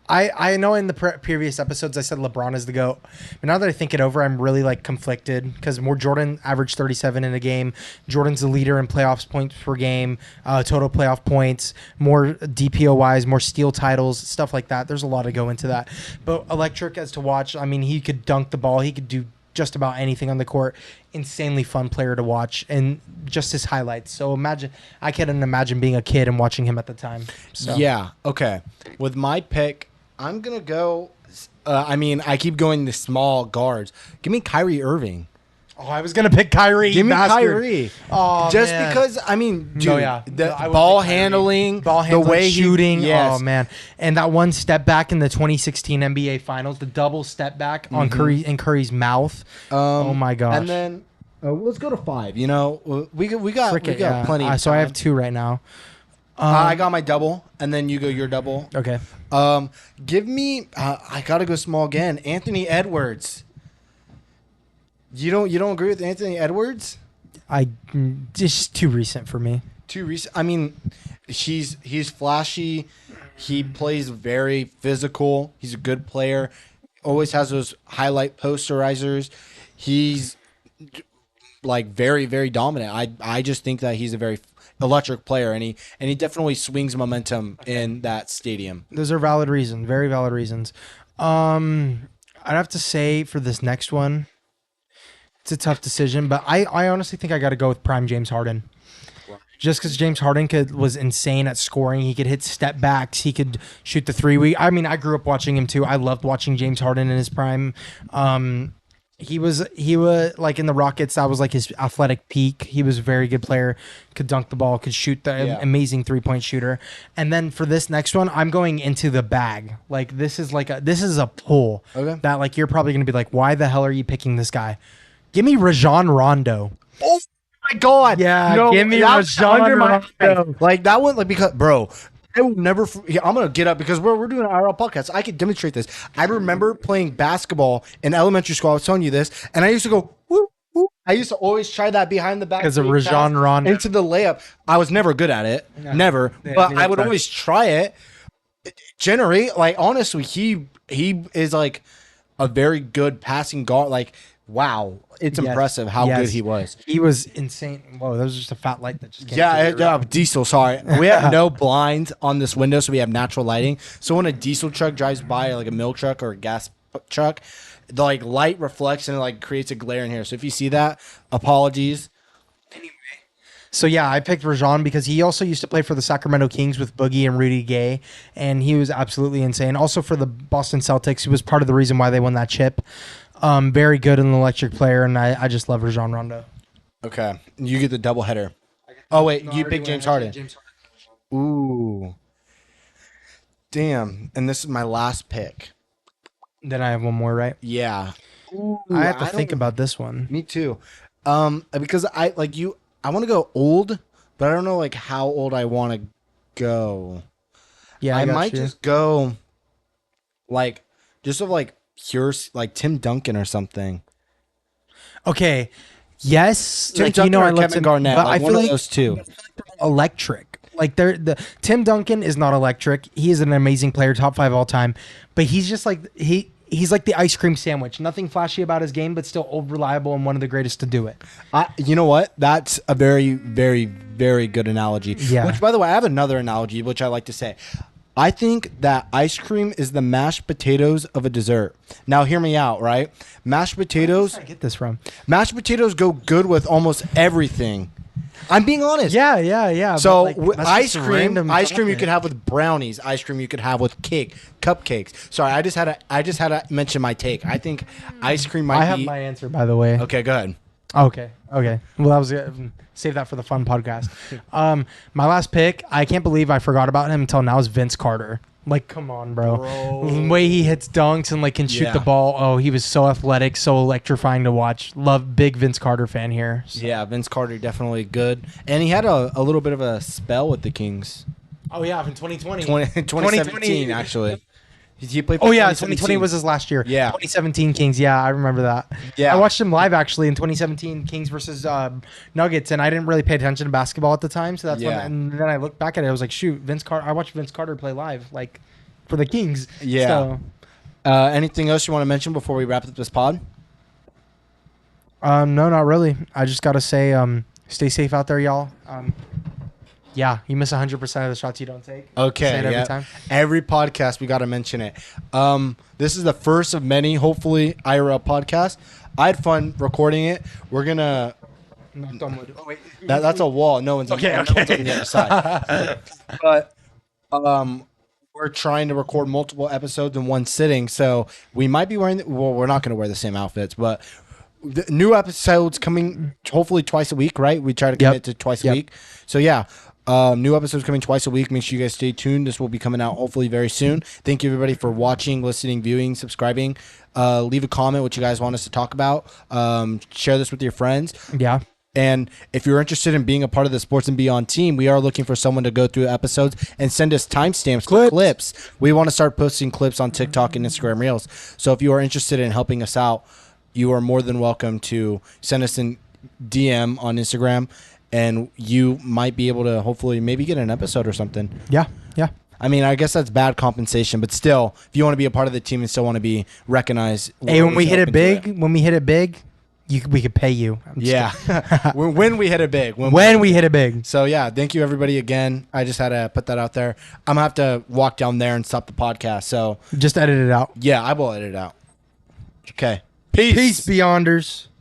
I know in the previous episodes I said LeBron is the GOAT, but now that I think it over, I'm really like conflicted because more Jordan averaged 37 in a game. Jordan's the leader in playoffs points per game, total playoff points, more DPOYs, more steal titles, stuff like that. There's a lot to go into that. But electric as to watch. I mean, he could dunk the ball. He could do just about anything on the court. Insanely fun player to watch, and just his highlights. So I couldn't imagine being a kid and watching him at the time. So.
Yeah. Okay. With my pick, I'm gonna go. I keep going the small guards. Give me Kyrie Irving.
Oh, I was gonna pick Kyrie.
Give me Kyrie.
Oh,
just
man.
because dude, the
I would
ball
pick
handling,
the way
shooting.
Oh man, and that one step back in the 2016 NBA Finals, the double step back on Curry's mouth. Oh my gosh.
And then let's go to 5. You know, we got plenty. Of
so
time.
I have 2 right now.
I got my double, and then you go your double.
Okay.
Give me. I gotta go small again. Anthony Edwards. You don't agree with Anthony Edwards?
Just too recent for me.
Too recent. I mean, he's flashy. He plays very physical. He's a good player. Always has those highlight posterizers. He's like very, very dominant. I just think that he's a very electric player, and he definitely swings momentum in that stadium.
Those are valid reasons, very valid reasons. I'd have to say for this next one, it's a tough decision, but I honestly think I got to go with prime James Harden. Just because James Harden was insane at scoring. He could hit step backs. He could shoot the 3. I grew up watching him too. I loved watching James Harden in his prime. He was like in the Rockets. That was like his athletic peak. He was a very good player. Could dunk the ball. Could shoot the amazing 3-point shooter. And then for this next one, I'm going into the bag. Like this is a pull.
Okay.
That like you're probably gonna be like, why the hell are you picking this guy? Give me Rajon Rondo.
Oh my God!
Yeah,
no,
give me Rajon Rondo.
Like that one, like because bro. I will never. I'm gonna get up because we're doing an IRL podcast. I can demonstrate this. I remember playing basketball in elementary school. I was telling you this, and I used to go. Woo, woo. I used to always try that behind the back
because of Rajon Rondo
into the layup. I was never good at it, never. But I would always try it. Generate like honestly, he is like a very good passing guard. Like wow, it's impressive how good he was.
He was insane. Whoa, that was just a fat light that just came.
Yeah, diesel. Sorry, we have no blinds on this window, so we have natural lighting. So when a diesel truck drives by, like a milk truck or a gas truck, the like light reflects and it like creates a glare in here. So if you see that, apologies.
Anyway, so yeah, I picked Rajon because he also used to play for the Sacramento Kings with Boogie and Rudy Gay, and he was absolutely insane. Also for the Boston Celtics, he was part of the reason why they won that chip. Very good and electric player, and I just love Rajon Rondo.
Okay, you get the double header. Oh wait, you picked James Harden. Ooh, damn! And this is my last pick.
Then I have one more, right?
Yeah. Ooh,
I have to think about this one.
Me too. Because I want to go old, but I don't know like how old I want to go.
Yeah,
I might just go like just of like pure like Tim Duncan or something.
Okay. Yes,
Tim
like
Duncan
I
or
looked
Kevin Garnett,
but
like
I
one
feel
of
like
those two.
Electric. Like the Tim Duncan is not electric. He is an amazing player, top 5 all time, but he's just like he's like the ice cream sandwich. Nothing flashy about his game, but still reliable and one of the greatest to do it.
You know what? That's a very, very, very good analogy.
Yeah.
Which, by the way, I have another analogy which I like to say. I think that ice cream is the mashed potatoes of a dessert. Now, hear me out, right? Mashed potatoes.
Where did I get this from?
Mashed potatoes go good with almost everything. I'm being honest.
Yeah.
So
like,
ice cream you could have with brownies. Ice cream you could have with cupcakes. Sorry, I just had to mention my take. I think ice cream might be.
I have my answer, by the way.
Okay, go ahead.
Okay. Well, that was save that for the fun podcast. My last pick, I can't believe I forgot about him until now, is Vince Carter. Like, come on, bro. The way he hits dunks and like can shoot the ball. Oh, he was so athletic, so electrifying to watch. Big Vince Carter fan here. So.
Yeah, Vince Carter definitely good, and he had a little bit of a spell with the Kings.
Oh yeah, in 2020,
2017 actually. He played.
Oh yeah, 2020 was his last year.
Yeah,
2017 Kings. Yeah, I remember that.
Yeah,
I watched him live actually in 2017 Kings versus Nuggets, and I didn't really pay attention to basketball at the time, so that's when. And then I looked back at it, I was like, shoot, Vince Carter. I watched Vince Carter play live. Like, for the Kings.
Yeah.
So,
Anything else you want to mention before we wrap up this pod?
no, not really. I just gotta say, stay safe out there, y'all. Yeah, you miss 100% of the shots you don't take.
Okay,
Say it every time.
Every podcast we got to mention it. This is the first of many, hopefully, IRL podcasts. I had fun recording it. We're gonna.
Oh, wait.
That's a wall. No one's on the other side. But we're trying to record multiple episodes in one sitting, so we might be wearing. Well, we're not going to wear the same outfits, but the new episodes coming hopefully twice a week. Right? We try to commit to twice a week. So yeah. New episodes coming twice a week. Make sure you guys stay tuned. This will be coming out hopefully very soon. Thank you everybody for watching, listening, viewing, subscribing. Leave a comment what you guys want us to talk about. Share this with your friends.
Yeah.
And if you're interested in being a part of the Sports and Beyond team, we are looking for someone to go through episodes and send us timestamps for clips. We want to start posting clips on TikTok and Instagram Reels. So if you are interested in helping us out, you are more than welcome to send us a DM on Instagram. And you might be able to hopefully maybe get an episode or something.
Yeah. Yeah.
I mean, I guess that's bad compensation, but still, if you want to be a part of the team and still want to be recognized.
Hey, when we hit it big, we could pay you.
Yeah. When we hit it big.
When we hit it big.
So, yeah, thank you, everybody, again. I just had to put that out there. I'm going to have to walk down there and stop the podcast. So,
just edit it out.
Yeah, I will edit it out. Okay. Peace.
Peace, Beyonders.